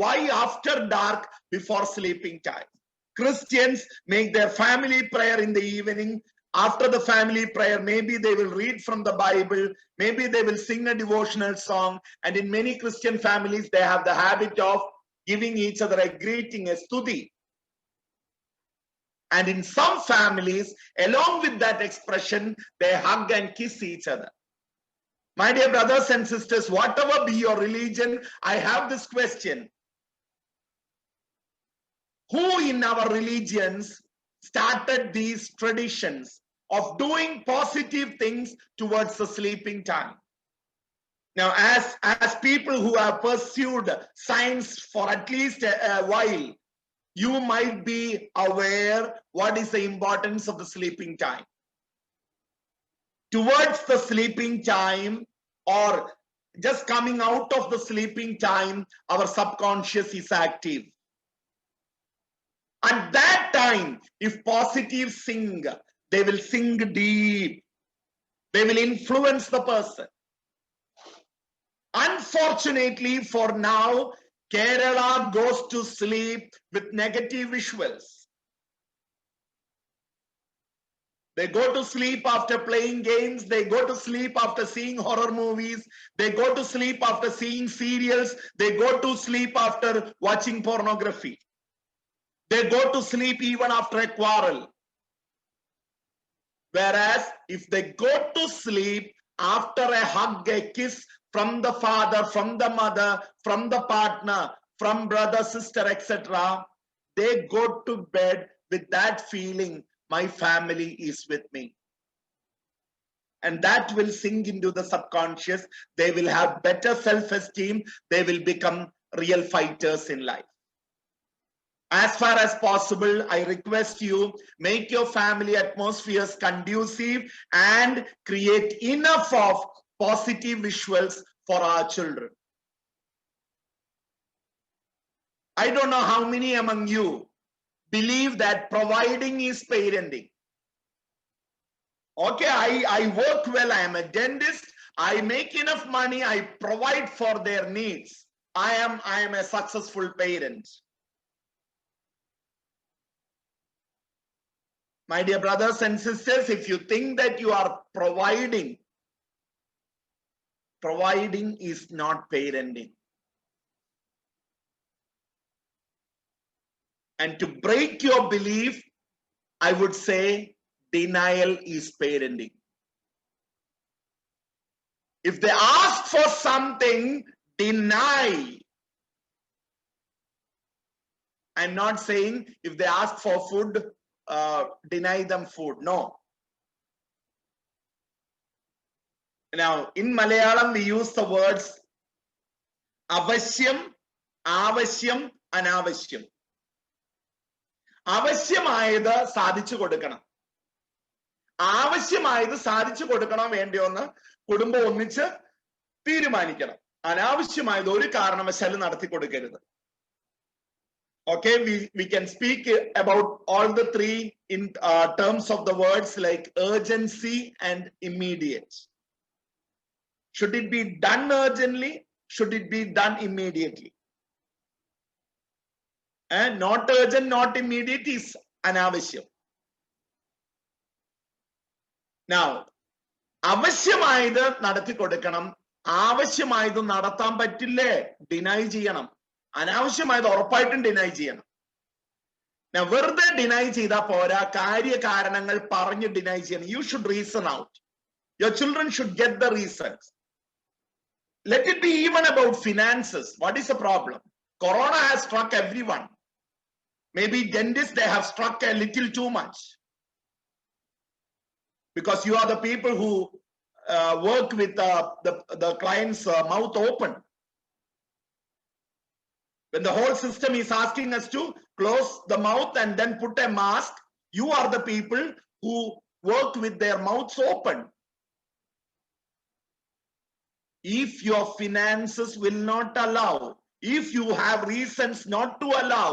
Why after dark, before sleeping time? Christians make their family prayer in the evening. After the family prayer, maybe they will read from the Bible, maybe they will sing a devotional song. And in many Christian families, they have the habit of giving each other a greeting, a stuti. And in some families, along with that expression, they hug and kiss each other. My dear brothers and sisters, whatever be your religion, I have this question. Who in our religions started these traditions of doing positive things towards the sleeping time? Now, as people who have pursued science for at least a while, you might be aware what is the importance of the sleeping time. Towards the sleeping time, or just coming out of the sleeping time, our subconscious is active. At that time, if positive sing, they will sing deep. They will influence the person. Unfortunately, for now, Kerala goes to sleep with negative visuals. They go to sleep after playing games. They go to sleep after seeing horror movies. They go to sleep after seeing serials. They go to sleep after watching pornography. They go to sleep even after a quarrel. Whereas if they go to sleep after a hug, a kiss from the father, from the mother, from the partner, from brother, sister, etc., they go to bed with that feeling, my family is with me. And that will sink into the subconscious. They will have better self-esteem. They will become real fighters in life. As far as possible, I request you, make your family atmospheres conducive and create enough of positive visuals for our children. I don't know how many among you believe that providing is parenting. Okay, I work well, I am a dentist, I make enough money, I provide for their needs. I am a successful parent. My dear brothers and sisters, if you think that you are providing is not parenting. And to break your belief, I would say denial is parenting. If they ask for something, deny. I'm not saying if they ask for food, deny them food. No. Now, in Malayalam, we use the words avasyam, avasyam, anavasyam. Avasymayathu sadhichu kodukkanam. ആവശ്യമായത് സാധിച്ചു കൊടുക്കണം വേണ്ടിയോന്ന് കുടുംബം ഒന്നിച്ച് തീരുമാനിക്കണം. അനാവശ്യമായത് ഒരു കാരണവശാലും നടത്തി കൊടുക്കരുത്. Okay, we can speak about all the three in terms of the words like urgency and immediate. Should it be done urgently? Should it be done immediately? And not urgent, not immediate is anavasyam. Now, avasymayathu nadathi kodukkanam, avasymayathu nadathan pattille, deny cheyanam. അനാവശ്യമായത് ഉറപ്പായിട്ടും deny ചെയ്യണം. വെറുതെ deny ചെയ്താൽ പോരാ, കാര്യകാരണങ്ങൾ പറഞ്ഞ് deny ചെയ്യണം. You should reason out. Your children should get the reasons. Let it be even about finances. What is the problem? Corona has സ്ട്രക്ക് everyone. Maybe dentists, they have struck a little too much. Because you are the people who work with the client's mouth open. When the whole system is asking us to close the mouth and then put a mask, you are the people who work with their mouths open. If your finances will not allow, if you have reasons not to allow,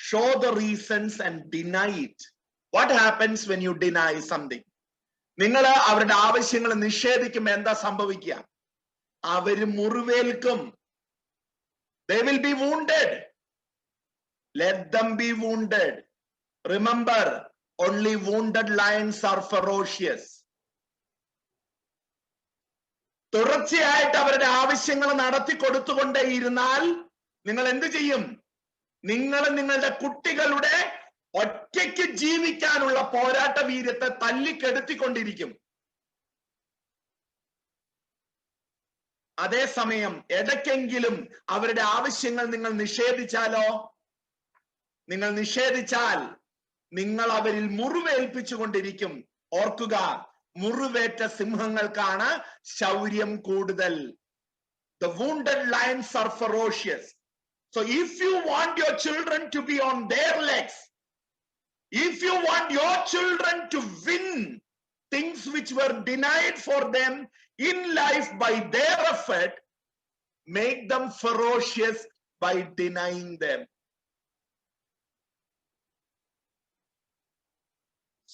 show the reasons and deny it. What happens when you deny something? നിങ്ങൾ അവരുടെ ആവശ്യങ്ങൾ നിഷേധിക്കുമ്പോൾ എന്താ സംഭവിക്കുക? അവര് മുറിവേൽക്കും. They will be wounded. Let them be wounded. Remember, only wounded lions are ferocious. തുടർച്ചയായിട്ട് അവരുടെ ആവശ്യങ്ങൾ നടത്തി കൊടുത്തുകൊണ്ടേയിരുന്നാൽ നിങ്ങൾ എന്ത് ചെയ്യും? നിങ്ങൾ നിങ്ങളുടെ കുട്ടികളുടെ ഒറ്റയ്ക്ക് ജീവിക്കാനുള്ള പോരാട്ട വീര്യത്തെ തല്ലിക്കെടുത്തിക്കൊണ്ടിരിക്കും. അതേസമയം ഇടയ്ക്കെങ്കിലും അവരുടെ ആവശ്യങ്ങൾ നിങ്ങൾ നിഷേധിച്ചാലോ? നിങ്ങൾ നിഷേധിച്ചാൽ നിങ്ങൾ അവരിൽ മുറിവേൽപ്പിച്ചുകൊണ്ടിരിക്കും. ഓർക്കുക, മുറിവേറ്റ സിംഹങ്ങൾക്കാണ് ശൗര്യം കൂടുതൽ. The wounded lions are ferocious. So if you want your children to be on their legs, if you want your children to win things which were denied for them, in life by their effort, make them ferocious by denying them.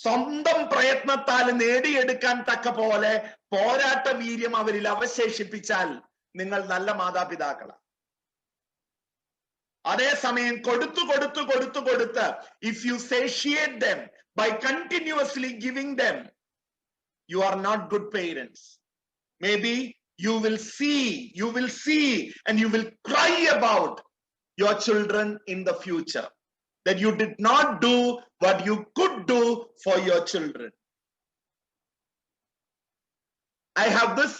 സ്വന്തം പ്രയത്നത്താൽ നേടിയെടുക്കാൻ തക്ക പോലെ പോരാട്ട വീര്യം അവരിൽ അവശേഷിപ്പിച്ചാൽ നിങ്ങൾ നല്ല മാതാപിതാക്കളാണ്. അതേസമയം കൊടുത്ത് if you satiate them by continuously giving them, you are not good parents. Maybe you will see and you will cry about your children in the future, that you did not do what you could do for your children. I have this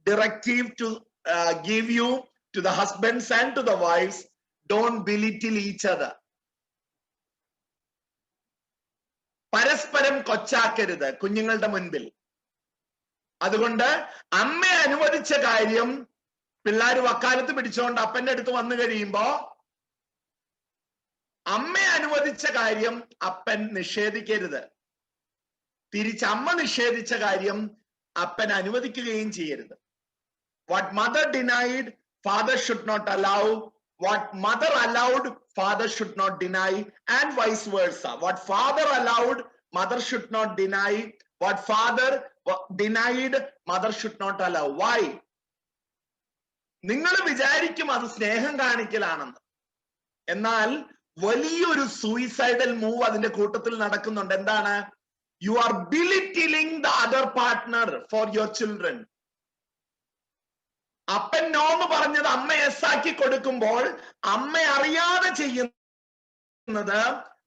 directive to give you to the husbands and to the wives: don't belittle each other. പരസ്പരം കൊച്ചാക്കരുത് കുഞ്ഞുങ്ങളുടെ മുൻപിൽ. അതുകൊണ്ട് അമ്മ അനുവദിച്ച കാര്യം പിള്ളേർ വക്കാലത്ത് പിടിച്ചുകൊണ്ട് അപ്പന്റെ അടുത്ത് വന്നു കഴിയുമ്പോ അമ്മ അനുവദിച്ച കാര്യം അപ്പൻ നിഷേധിക്കരുത്. തിരിച്ച് അമ്മ നിഷേധിച്ച കാര്യം അപ്പൻ അനുവദിക്കുകയും ചെയ്യരുത്. What mother denied, father should not allow. What mother allowed, father should not deny, and vice versa. What father allowed, mother should not deny. What father denied, mother should not allow. Why? നിങ്ങൾ വിചാരിക്കും അത് സ്നേഹം കാണിക്കലാണെന്ന്. എന്നാൽ വലിയൊരു suicidal move അതിന്റെ കൂട്ടത്തിൽ നടക്കുന്നുണ്ട്. എന്താണ്? You are belittling the other partner for your children. അപ്പൻ നോ എന്ന് പറഞ്ഞത് അമ്മ എസ് ആക്കി കൊടുക്കുമ്പോൾ അമ്മ അറിയാതെ ചെയ്യുന്നത്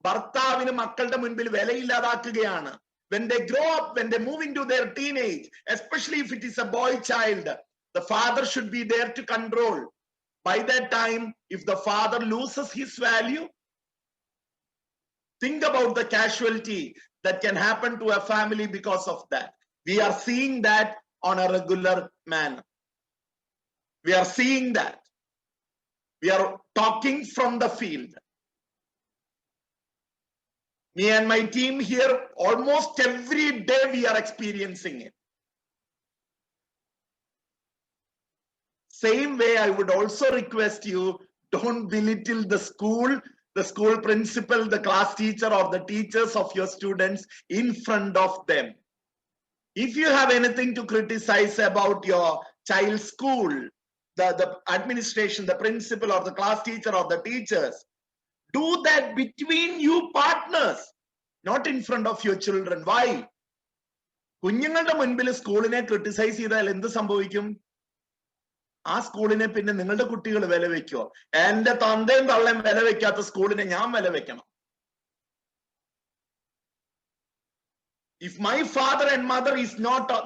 ഭർത്താവിന് മക്കളുടെ മുൻപിൽ വിലയില്ലാതാക്കുകയാണ്. When they grow up, when they move into their teenage, especially if it is a boy child, the father should be there to control. By that time, if the father loses his value, think about the casualty that can happen to a family because of that. We are seeing that on a regular manner. We are seeing that. We are talking from the field. Me and my team here, almost every day we are experiencing it. Same way, I would also request you, don't belittle the school principal, the class teacher, or the teachers of your students in front of them. If you have anything to criticize about your child's school, the administration, the principal, or the class teacher, or the teachers, do that between you partners, not in front of your children. Why? കുഞ്ഞുങ്ങളുടെ മുൻപിൽ സ്കൂളിനെ criticise ചെയ്താൽ എന്ത് സംഭവിക്കും? ആ സ്കൂളിനെ പിന്നെ നിങ്ങളുടെ കുട്ടികൾ വില വെക്കുമോ? എന്റെ തന്തയും തള്ളയും വില വെക്കാത്ത സ്കൂളിനെ ഞാൻ വില വെക്കണം. If my father and mother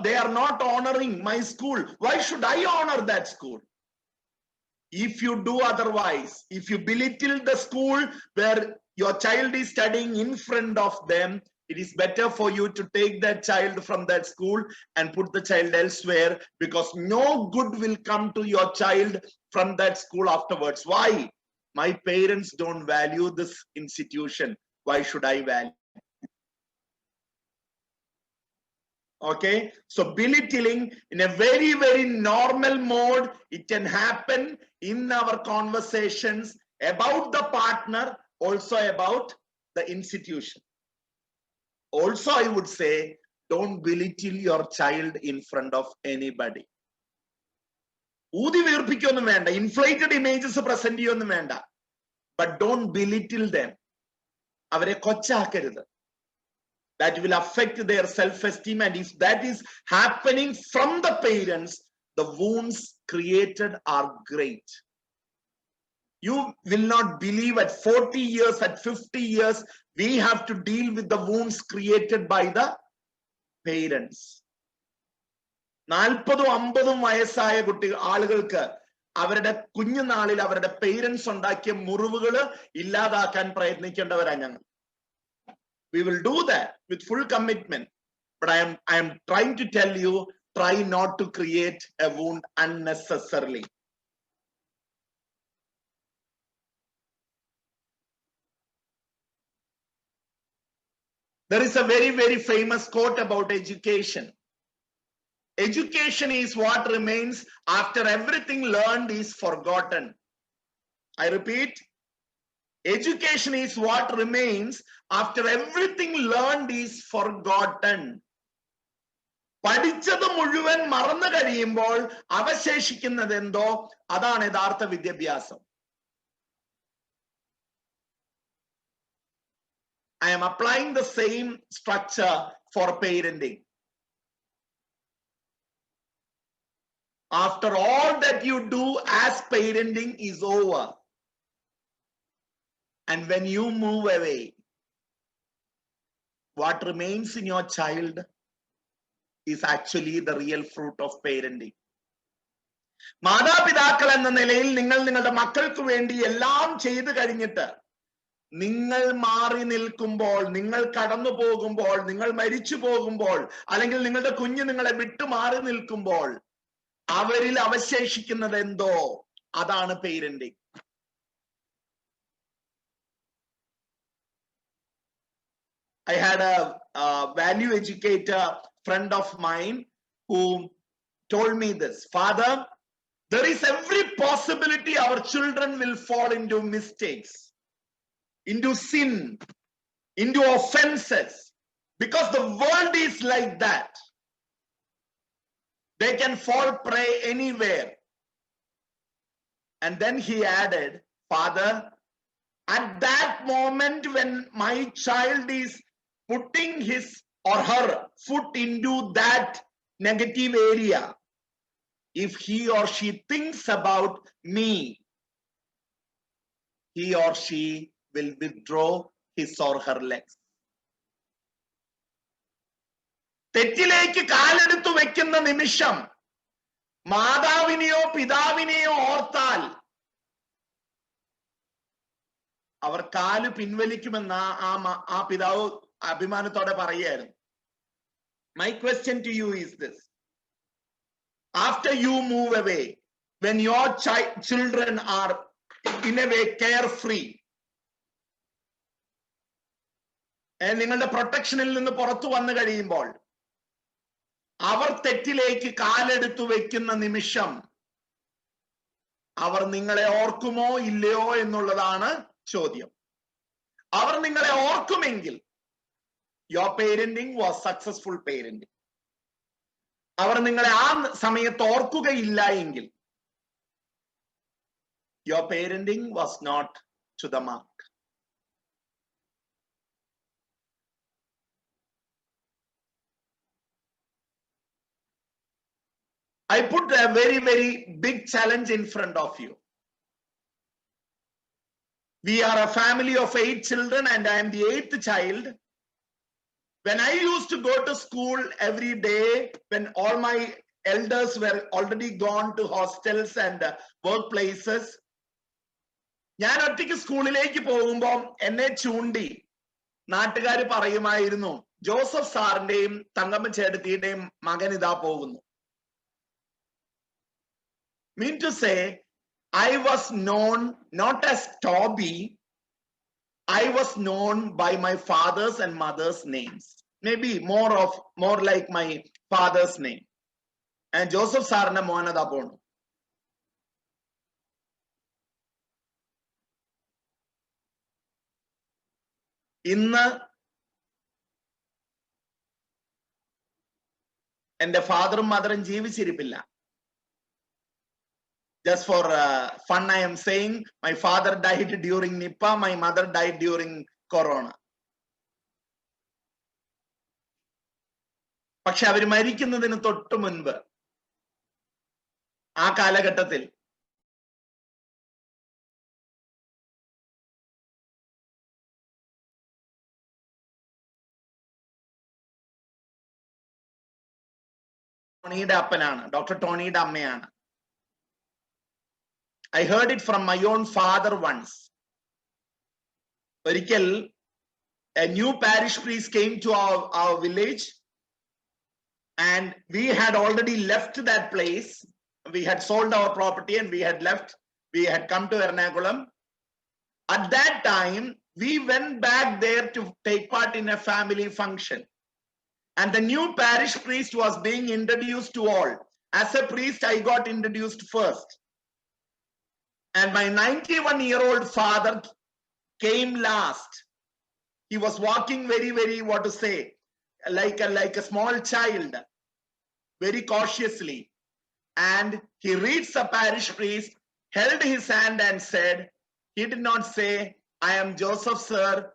they are not honoring my school, why should I honor that school? If you do otherwise, if you belittle the school where your child is studying in front of them, it is better for you to take that child from that school and put the child elsewhere, because no good will come to your child from that school afterwards. Why? My parents don't value this institution. Why should I value? Okay, so belittling in a very, very normal mode, it can happen in our conversations about the partner, also about the institution. Also, I would say, don't belittle your child in front of anybody. ഊതി വീർപ്പിക്കൊന്നും വേണ്ട, inflated images present ചെയ്യൊന്നും വേണ്ട, but don't belittle them. അവരെ കൊച്ചാക്കരുത്. That will affect their self-esteem, and if that is happening from the parents, the wounds created are great. You will not believe, at 40 years, at 50 years, we have to deal with the wounds created by the parents. 40-50 വയസ്സായ ആളുകൾക്ക് അവരുടെ കുഞ്ഞുനാളിൽ അവരുടെ parents ഉണ്ടാക്കിയ മുറിവുകൾ ഇല്ലാതാക്കാൻ പ്രയത്നിക്കേണ്ടവരാണ് ഞങ്ങൾ. We will do that with full commitment. But I am trying to tell you, try not to create a wound unnecessarily. There is a very, very famous quote about education. Education is what remains after everything learned is forgotten. I repeat, education is what remains after everything learned is forgotten. പഠിച്ചത് മുഴുവൻ മറന്നു കഴിയുമ്പോൾ അവശേഷിക്കുന്നത് എന്തോ അതാണ് യഥാർത്ഥ വിദ്യാഭ്യാസം. I am applying the same structure for parenting. After all that you do as parenting is over, and when you move away, what remains in your child is actually the real fruit of parenting. മാതാപിതാക്കൾ എന്ന നിലയിൽ നിങ്ങൾ നിങ്ങളുടെ മക്കൾക്ക് വേണ്ടി എല്ലാം ചെയ്തു കഴിഞ്ഞിട്ട് നിങ്ങൾ മാറി നിൽക്കുമ്പോൾ, നിങ്ങൾ കടന്നു പോകുമ്പോൾ, നിങ്ങൾ മരിച്ചു പോകുമ്പോൾ, അല്ലെങ്കിൽ നിങ്ങളുടെ കുഞ്ഞ് നിങ്ങളെ വിട്ടു മാറി നിൽക്കുമ്പോൾ അവരിൽ അവശേഷിക്കുന്നത് എന്തോ അതാണ് parenting. I had a value educator friend of mine who told me this: Father, there is every possibility our children will fall into mistakes, into sin, into offenses, because the world is like that. They can fall prey anywhere. And then he added, Father, at that moment when my child is putting his or her foot into that negative area, if he or she thinks about me, he or she will withdraw his or her legs. തെറ്റിലേക്ക് കാലെടുത്തു വെക്കുന്ന നിമിഷം മാതാവിനെയോ പിതാവിനെയോ ഓർത്താൽ അവർ കാല് പിൻവലിക്കുമെന്ന് ആ പിതാവ് അഭിമാനത്തോടെ പറയുകയായിരുന്നു. My question to you is this: after you move away, when your children are in a way carefree, നിങ്ങളുടെ പ്രൊട്ടക്ഷനിൽ നിന്ന് പുറത്തു വന്നു കഴിയുമ്പോൾ അവർ തെറ്റിലേക്ക് കാലെടുത്തു വെക്കുന്ന നിമിഷം അവർ നിങ്ങളെ ഓർക്കുമോ ഇല്ലയോ എന്നുള്ളതാണ് ചോദ്യം. അവർ നിങ്ങളെ ഓർക്കുമെങ്കിൽ your parenting was successful parenting. അവർ നിങ്ങളെ ആ സമയത്ത് ഓർക്കുകയില്ല എങ്കിൽ your parenting was not to the mark. I put a very, very big challenge in front of you. We are a family of 8 children and I am the 8th child. When I used to go to school every day, when all my elders were already gone to hostels and workplaces, ഞാൻ ഒറ്റയ്ക്ക് സ്കൂളിലേക്ക് പോകുമ്പോൾ എന്നെ ചൂണ്ടി നാട്ടുകാർ പറയുമായിരുന്നു, Joseph സാറിന്റെയും Thankamma ചേട്ടത്തിയുടെയും മകൻ ഇതാ പോകുന്നു. Mean to say, I was known not as Toby, I was known by my father's and mother's names. Maybe more like my father's name. And Joseph Sarna Mohanada Bono. ഇന്ന് എൻ്റെ ഫാദറും മദറും ജീവിച്ചിരിപ്പില്ല. Just for fun, I am saying my father died during Nipah, my mother died during Corona. പക്ഷെ അവർ മരിക്കുന്നതിന് തൊട്ട് മുൻപ് ആ കാലഘട്ടത്തിൽ ടോണിയുടെ അപ്പനാണ്, doctor ടോണിയുടെ അമ്മയാണ്. I heard it from my own father once. ഒരിക്കൽ a new parish priest came to our village and we had already left that place. We had sold our property and we had left. We had come to Ernakulam. At that time, we went back there to take part in a family function. And the new parish priest was being introduced to all. As a priest, I got introduced first. And my 91-year-old father came last. He was walking very, very, what to say, like a small child, very cautiously. And he reads the parish priest, held his hand and said, he did not say, I am Joseph, sir.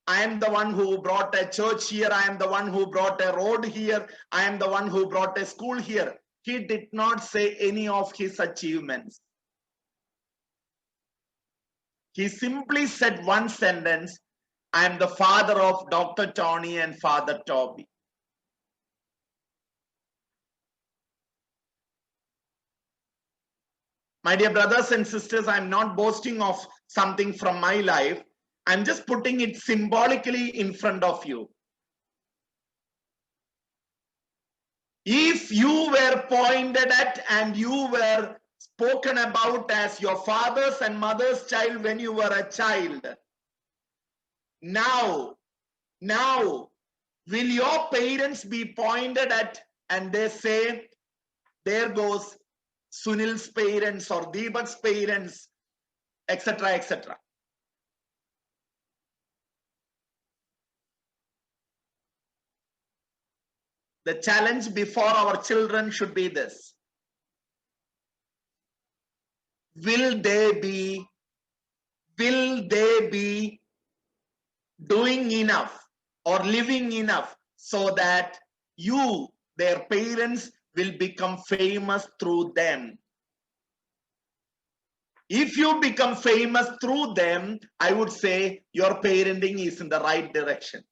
I am the one who brought a church here. I am the one who brought a road here. I am the one who brought a school here. He did not say any of his achievements. He simply said one sentence, I am the father of Dr. Tony and Father Toby. My dear brothers and sisters, I'm not boasting of something from my life. I'm just putting it symbolically in front of you. If you were pointed at and you were spoken about as your father's and mother's child when you were a child, now, will your parents be pointed at and they say, there goes Sunil's parents or Deepak's parents, etc., etc. The challenge before our children should be this. Will they be doing enough or living enough so that you, their parents, will become famous through them? If you become famous through them, I would say your parenting is in the right direction.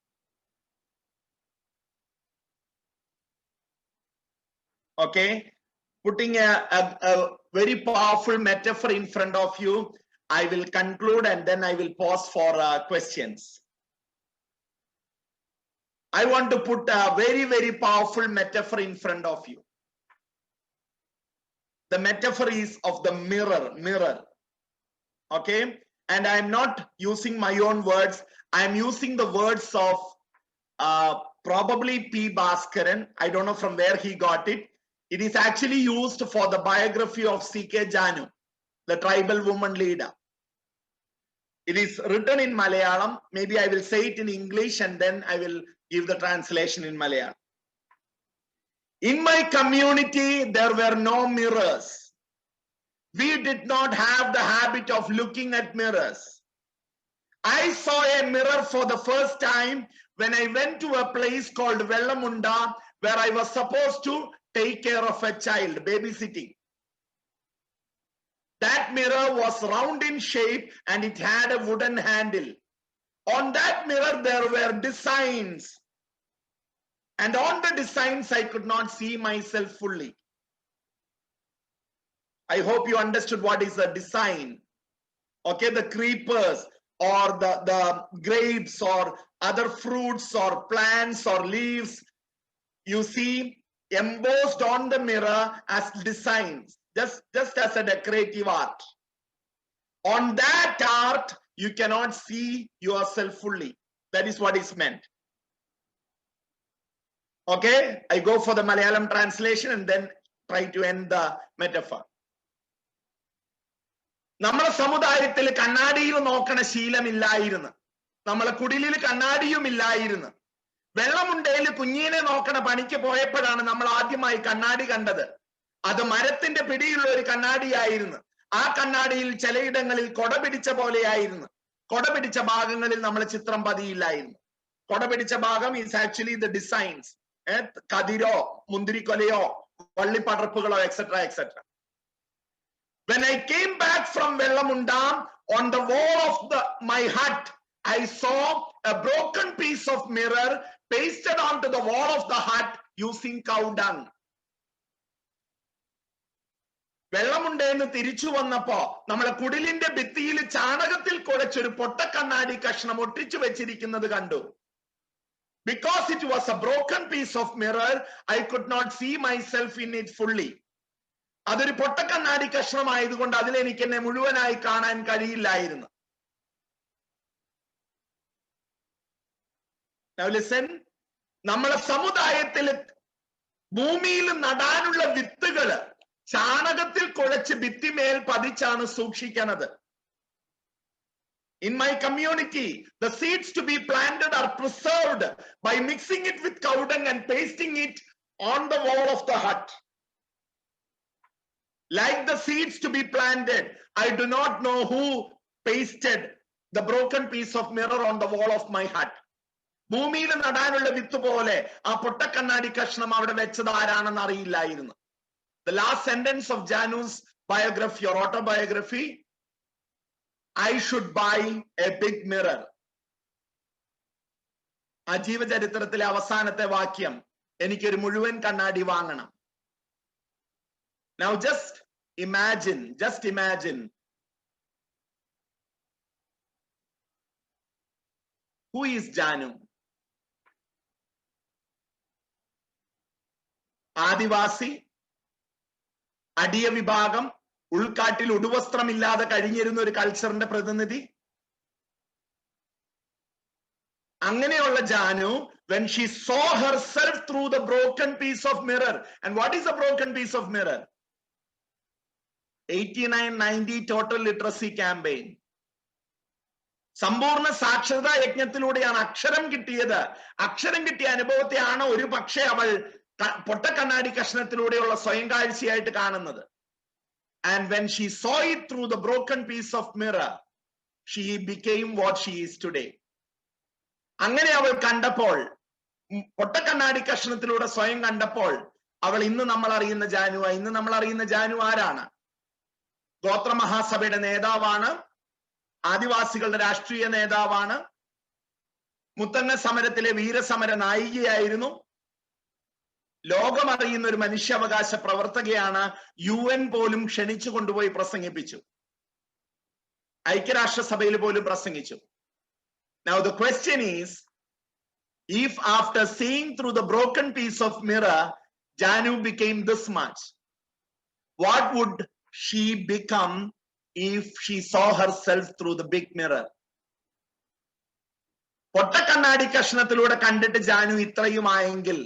Okay, putting a very powerful metaphor in front of you, I will conclude and then I will pause for questions. I want to put a very, very powerful metaphor in front of you. The metaphor is of the mirror. Okay, and I'm not using my own words. I'm using the words of probably P. Bhaskaran. I don't know from where he got it. It is actually used for the biography of C.K. Janu, the tribal woman leader. It is written in Malayalam. Maybe I will say it in English and then I will give the translation in Malayalam. In my community, there were no mirrors. We did not have the habit of looking at mirrors. I saw a mirror for the first time when I went to a place called Vellamunda, where I was supposed to take care of a child, babysitting. That mirror was round in shape and it had a wooden handle. On that mirror, there were designs. And on the designs, I could not see myself fully. I hope you understood what is a design. Okay, the creepers or the grapes or other fruits or plants or leaves, you see embossed on the mirror as designs, just as a decorative art. On that art, you cannot see yourself fully. That is what is meant. Okay, I go for the Malayalam translation and then try to end the metaphor. നമ്മുടെ സമുദായത്തിൽ കണ്ണാടിയിൽ നോക്കണ ശീലമില്ലായിരുന്നു. നമ്മളെ കുടിലിൽ കണ്ണാടിയും ഇല്ലായിരുന്നു. വെള്ളമുണ്ടയിൽ കുഞ്ഞിനെ നോക്കണ പണിക്ക് പോയപ്പോഴാണ് നമ്മൾ ആദ്യമായി കണ്ണാടി കണ്ടത്. അത് മരത്തിന്റെ പിടിയുള്ള ഒരു കണ്ണാടിയായിരുന്നു. ആ കണ്ണാടിയിൽ ചിലയിടങ്ങളിൽ കൊട പിടിച്ച പോലെയായിരുന്നു. കൊട പിടിച്ച ഭാഗങ്ങളിൽ നമ്മൾ ചിത്രം പതിയില്ലായിരുന്നു. കൊട പിടിച്ച ഭാഗം ഈസ് ആക്ച്വലി ദ ഡിസൈൻസ്. കതിരോ മുന്തിരിക്കൊലയോ വള്ളിപ്പടർപ്പുകളോ etcetera etcetera. When I came back from Vellamunda, on the wall of my hut, I saw a broken piece of mirror pasted onto the wall of the hut using cow dung. വെള്ളമുണ്ടെന്ന് തിരിച്ചു വന്നപ്പോ നമ്മളെ കുടിലിന്റെ ഭിത്തിയിൽ ചാണകത്തിൽ കുഴച്ചൊരു പൊട്ടക്കണ്ണാടി കഷ്ണം ഒട്ടിച്ചു വെച്ചിരിക്കുന്നത് കണ്ടു. Because it was a broken piece of mirror, I could not see myself in it fully. അതൊരു പൊട്ടക്കണ്ണാടി കഷ്ണമായതുകൊണ്ട് അതിൽ എനിക്ക് എന്നെ മുഴുവനായി കാണാൻ കഴിയില്ലായിരുന്നു. Now listen, നമ്മളെ സമുദായത്തിൽ ഭൂമിയിൽ നടാനുള്ള വിത്തുകള് ചാണകത്തിൽ കുഴച്ച് ഭിത്തിമേൽ പതിച്ചാണ് സൂക്ഷിക്കുന്നത്. In my community, the seeds to be planted are preserved by mixing it with cow dung and pasting it on the wall of the hut. Like the seeds to be planted, I do not know who pasted the broken piece of mirror on the wall of my hut. ഭൂമിയിൽ നടാനുള്ള വിത്ത് പോലെ ആ പൊട്ടക്കണ്ണാടി കഷ്ണം അവിടെ വെച്ചത് ആരാണെന്ന് അറിയില്ലായിരുന്നു. The last sentence of Janu's biography or autobiography, I should buy a big mirror. ആ ജീവചരിത്രത്തിലെ അവസാനത്തെ വാക്യം, എനിക്കൊരു മുഴുവൻ കണ്ണാടി വാങ്ങണം. Now just imagine who is Janu? ആദിവാസി, അടിയ വിഭാഗം, ഉൾക്കാട്ടിൽ ഉടുവസ്ത്രമില്ലാതെ കഴിഞ്ഞിരുന്ന ഒരു കൾച്ചറിന്റെ പ്രതിനിധി. അങ്ങനെയുള്ള Janu, when she saw herself through the broken piece of mirror, and what is a broken piece of mirror? 89-90 total literacy campaign. സമ്പൂർണ്ണ സാക്ഷരതാ യജ്ഞത്തിലൂടെയാണ് അക്ഷരം കിട്ടിയത്. അക്ഷരം കിട്ടിയ അനുഭവത്തെയാണ് ഒരു പക്ഷേ അവൾ പൊട്ടക്കണ്ണാടി കഷ്ണത്തിലൂടെയുള്ള സ്വയം കാഴ്ചയായിട്ട് കാണുന്നത്. And when she saw it through the broken piece of mirror, she became what she is today. അങ്ങനെ അവൾ കണ്ടപ്പോൾ, പൊട്ടക്കണ്ണാടി കഷ്ണത്തിലൂടെ സ്വയം കണ്ടപ്പോൾ, അവൾ ഇന്ന് നമ്മൾ അറിയുന്ന ജാനുവായി. ഇന്ന് നമ്മൾ അറിയുന്ന ജാനു ആരാണ്? ഗോത്രമഹാസഭയുടെ നേതാവാണ്, ആദിവാസികളുടെ രാഷ്ട്രീയ നേതാവാണ്, മുത്തങ്ങ സമരത്തിലെ വീരസമര നായികയായിരുന്നു, ലോകമറിയുന്ന ഒരു മനുഷ്യാവകാശ പ്രവർത്തകയാണ്. UN പോലും ക്ഷണിച്ചു കൊണ്ടുപോയി പ്രസംഗിപ്പിച്ചു, ഐക്യരാഷ്ട്രസഭയിൽ പോലും പ്രസംഗിച്ചു. Now the question is, if after seeing through the broken piece of mirror, Janu became this much, what would she become if she saw herself through the big mirror? പൊട്ടക്കണ്ണാടി കഷ്ണത്തിലൂടെ കണ്ടിട്ട് ജാനു ഇത്രയുമായെങ്കിൽ,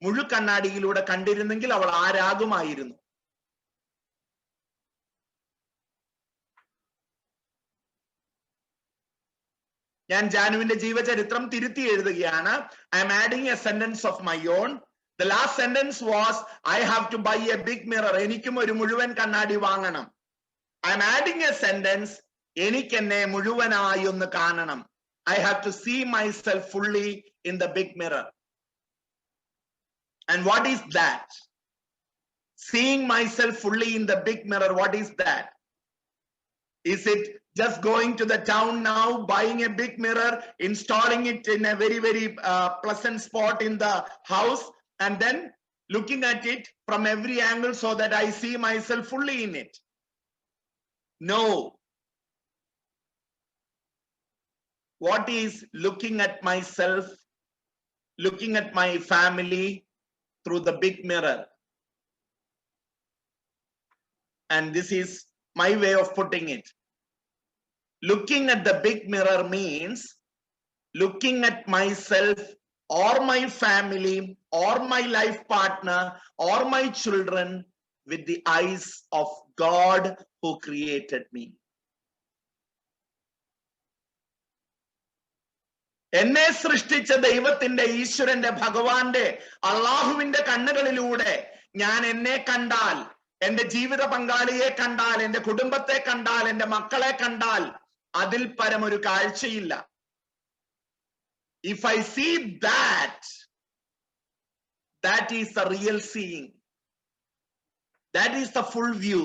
മുഴുക്കണ്ണാടിയിലൂടെ കണ്ടിരുന്നെങ്കിൽ അവൾ ആരാകുമായിരുന്നു? ഞാൻ ജാനുവിന്റെ ജീവചരിത്രം തിരുത്തി എഴുതുകയാണ്. I am adding a sentence of my own. The last sentence was, I have to buy a big mirror. എനിക്കും ഒരു മുഴുവൻ കണ്ണാടി വാങ്ങണം. I am adding a sentence, എനിക്ക് എന്നെ മുഴുവനായി ഒന്ന് കാണണം. I have to see myself fully in the big mirror. And what is that? Seeing myself fully in the big mirror, what is that? Is it just going to the town now, buying a big mirror, installing it in a very, very pleasant spot in the house, and then looking at it from every angle so that I see myself fully in it? No. What is looking at myself, looking at my family through the big mirror? And this is my way of putting it. Looking at the big mirror means looking at myself or my family or my life partner or my children with the eyes of God who created me. എന്നെ സൃഷ്ടിച്ച ദൈവത്തിന്റെ, ഈശ്വരന്റെ, ഭഗവാന്റെ, അള്ളാഹുവിന്റെ കണ്ണുകളിലൂടെ ഞാൻ എന്നെ കണ്ടാൽ, എന്റെ ജീവിത പങ്കാളിയെ കണ്ടാൽ, എന്റെ കുടുംബത്തെ കണ്ടാൽ, എന്റെ മക്കളെ കണ്ടാൽ, അതിൽ പരമൊരു കാഴ്ചയില്ല. If I see that, that is the real seeing. That is the full view.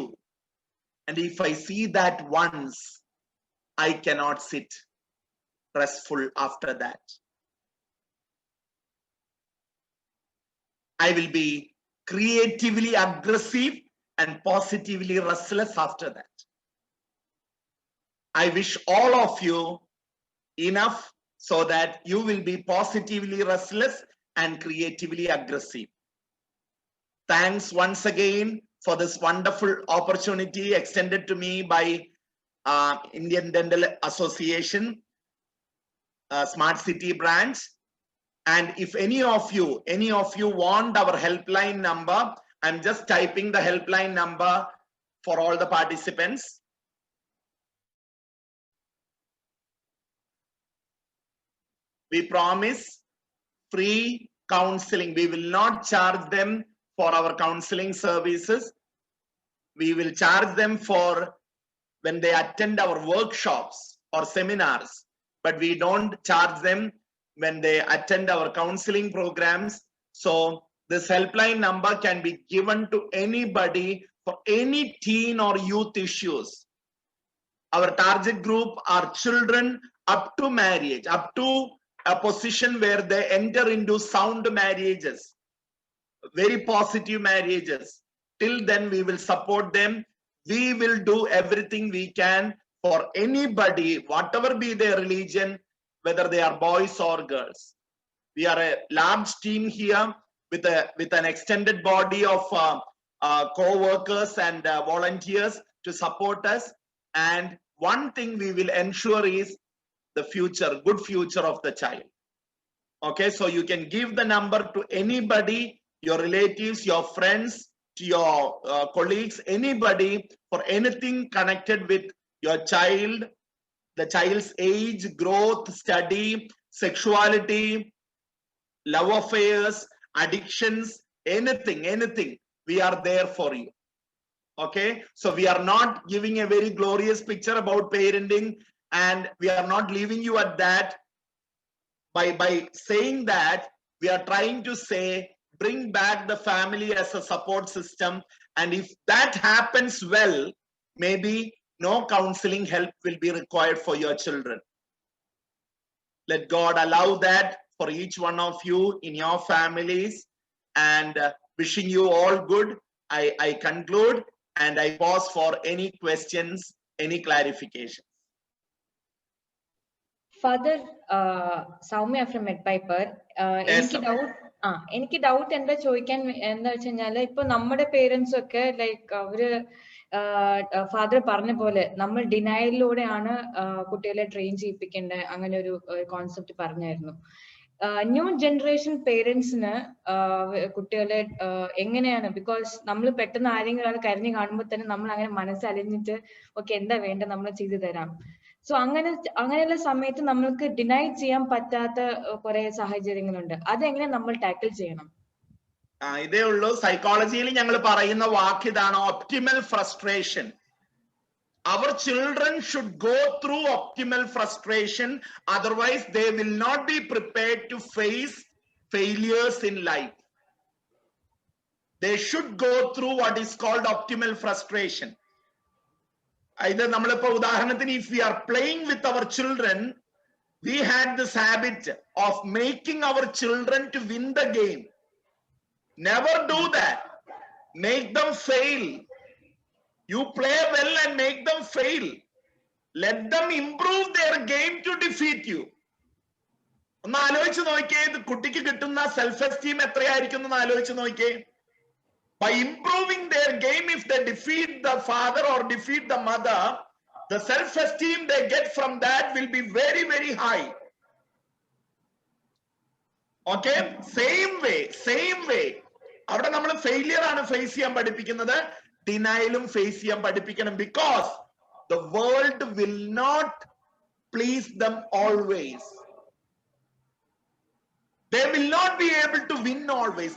And if I see that once, I cannot sit restful after that. I will be creatively aggressive and positively restless after that. I wish all of you enough so that you will be positively restless and creatively aggressive. Thanks once again for this wonderful opportunity extended to me by Indian Dental Association, Smart City branch. And if any of you want our helpline number, I'm just typing the helpline number for all the participants. We promise free counseling. We will not charge them for our counseling services. We will charge them for when they attend our workshops or seminars, but we don't charge them when they attend our counseling programs. So this helpline number can be given to anybody for any teen or youth issues. Our target group are children up to marriage, up to a position where they enter into sound marriages, very positive marriages. Till then, we will support them. We will do everything we can for anybody, whatever be their religion, whether they are boys or girls. We are a large team here with an extended body of co-workers and volunteers to support us. And one thing we will ensure is the future, good future of the child. Okay, so you can give the number to anybody, your relatives, your friends, to your colleagues, anybody for anything connected with your child, the child's age, growth, study, sexuality, love affairs, addictions, anything. We are there for you. Okay, so we are not giving a very glorious picture about parenting, and we are not leaving you at that. By saying that, we are trying to say, bring back the family as a support system. And if that happens well, maybe no counseling help will be required for your children. Let God allow that for each one of you in your families, and wishing you all good. I conclude and I pause for any questions, any clarifications. Father Soumya from MedPiper, എനിക്ക് doubt എന്താ ചോദിക്കാൻ എന്താ വെച്ച് കഴിഞ്ഞാല് ഇപ്പൊ നമ്മുടെ parents ഒക്കെ like അവര് ഫാദർ പറഞ്ഞ പോലെ നമ്മൾ ഡിനയലിലൂടെയാണ് കുട്ടികളെ ട്രെയിൻ ചെയ്യിപ്പിക്കേണ്ടത്, അങ്ങനെ ഒരു കോൺസെപ്റ്റ് പറഞ്ഞായിരുന്നു. ന്യൂ ജനറേഷൻ പേരൻസിന് കുട്ടികളെ എങ്ങനെയാണ്, ബിക്കോസ് നമ്മൾ പെട്ടെന്ന് ആരെങ്കിലും ഒരാൾ കരഞ്ഞു കാണുമ്പോൾ തന്നെ നമ്മൾ അങ്ങനെ മനസ്സലിഞ്ഞിട്ട് ഓക്കെ എന്താ വേണ്ട നമ്മൾ ചെയ്തു തരാം. സോ അങ്ങനെയുള്ള സമയത്ത് നമ്മൾക്ക് ഡിനൈ ചെയ്യാൻ പറ്റാത്ത കുറെ സാഹചര്യങ്ങളുണ്ട്. അതെങ്ങനെ നമ്മൾ ടാക്കിൾ ചെയ്യണം? ഇതേ ഉള്ളൂ. സൈക്കോളജിയിൽ ഞങ്ങൾ പറയുന്ന വാക്ക് ഇതാണ്, optimal frustration. Our children should go through optimal frustration, otherwise they will not be prepared to face failures in life. They should go through what is called optimal frustration. Either നമ്മളിപ്പോ ഉദാഹരണത്തിന്, if we are playing with our children, we had this habit of making our children to win the game. Never do that. Make them fail. You play well and make them fail. Let them improve their game to defeat you. ഒന്ന് ആലോചിച്ച് നോക്കിയേ, ഇത് കുട്ടിക്ക് കിട്ടുന്ന self esteem എത്രയായിരിക്കും എന്ന് ആലോചിച്ച് നോക്കിയേ. By improving their game, if they defeat the father or defeat the mother, the self-esteem they get from that will be very, very high. Okay? Same way. അവിടെ നമ്മൾ ഫെയിലിയർ ആണ് ഫേസ് ചെയ്യാൻ പഠിപ്പിക്കുന്നത്, ഡിനയലും face ചെയ്യാൻ പഠിപ്പിക്കണം. Because the world will not please them always. They will not be able to win always.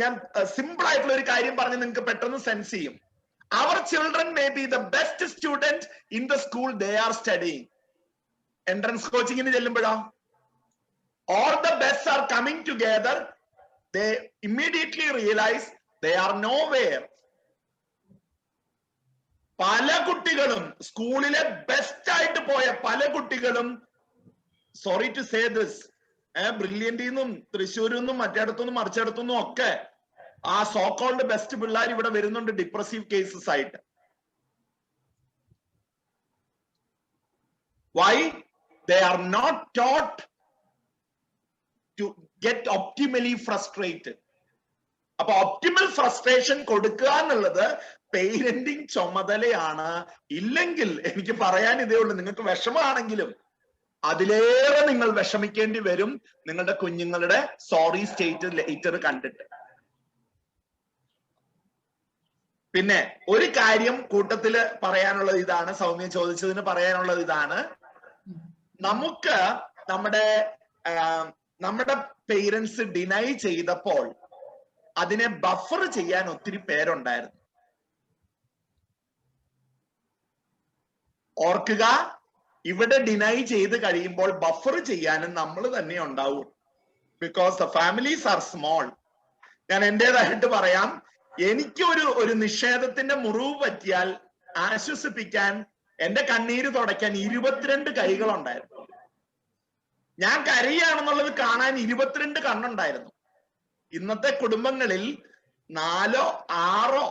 ഞാൻ simple ആയിട്ടുള്ള ഒരു കാര്യം പറഞ്ഞ് നിങ്ങൾക്ക് പെട്ടെന്ന് സെൻസ് ചെയ്യും. Our children may be the best student in the school they are studying. Entrance coaching ചെല്ലുമ്പോഴോ, all the best are coming together. They immediately realize they are nowhere. പല കുട്ടികളും സ്കൂളിലെ ബെസ്റ്റ് ആയിട്ട് പോയ പല കുട്ടികളും, സോറി ടു സേ ദിസ്, ബ്രില്യന്റിൽ നിന്നും തൃശ്ശൂരിൽ നിന്നും മറ്റേടത്തുനിന്നും മറിച്ചെടുത്തുനിന്നും ഒക്കെ ആ സോ കോൾഡ് ബെസ്റ്റ് പിള്ളേർ ഇവിടെ വരുന്നുണ്ട് ഡിപ്രസീവ് കേസസ് ആയിട്ട്. Why? They are not taught to get optimally frustrated. അപ്പൊ ഒപ്റ്റിമൽ ഫ്രസ്ട്രേഷൻ കൊടുക്കുക എന്നുള്ളത് പേരന്റിങ് ചുമതലയാണ്. ഇല്ലെങ്കിൽ എനിക്ക് പറയാൻ ഇതേ ഉള്ളൂ, നിങ്ങൾക്ക് വിഷമാണെങ്കിലും അതിലേറെ നിങ്ങൾ വിഷമിക്കേണ്ടി വരും നിങ്ങളുടെ കുഞ്ഞുങ്ങളുടെ സോറി സ്റ്റേറ്റ് ലേറ്റർ കണ്ടിട്ട്. പിന്നെ ഒരു കാര്യം കൂട്ടത്തില് പറയാനുള്ളത് ഇതാണ്, സൗമ്യ ചോദിച്ചതിന് പറയാനുള്ളത് ഇതാണ്, നമുക്ക് നമ്മുടെ പേരൻസ് ഡിനൈ ചെയ്തപ്പോൾ അതിനെ ബഫർ ചെയ്യാൻ ഒത്തിരി പേരുണ്ടായിരുന്നു. ഓർക്കുക, ഇവിടെ ഡിനൈ ചെയ്ത് കഴിയുമ്പോൾ ബഫർ ചെയ്യാനും നമ്മൾ തന്നെ ഉണ്ടാവും. Because the families are small. ഞാൻ എന്റേതായിട്ട് പറയാം, എനിക്ക് ഒരു നിഷേധത്തിന്റെ മുറിവ് പറ്റിയാൽ ആശ്വസിപ്പിക്കാൻ, എന്റെ കണ്ണീര് തുടയ്ക്കാൻ 22 കൈകളുണ്ടായിരുന്നു. ഞാൻ കരയാണെന്നുള്ളത് കാണാൻ 22 കണ്ണുണ്ടായിരുന്നു. ഇന്നത്തെ കുടുംബങ്ങളിൽ 4, 6,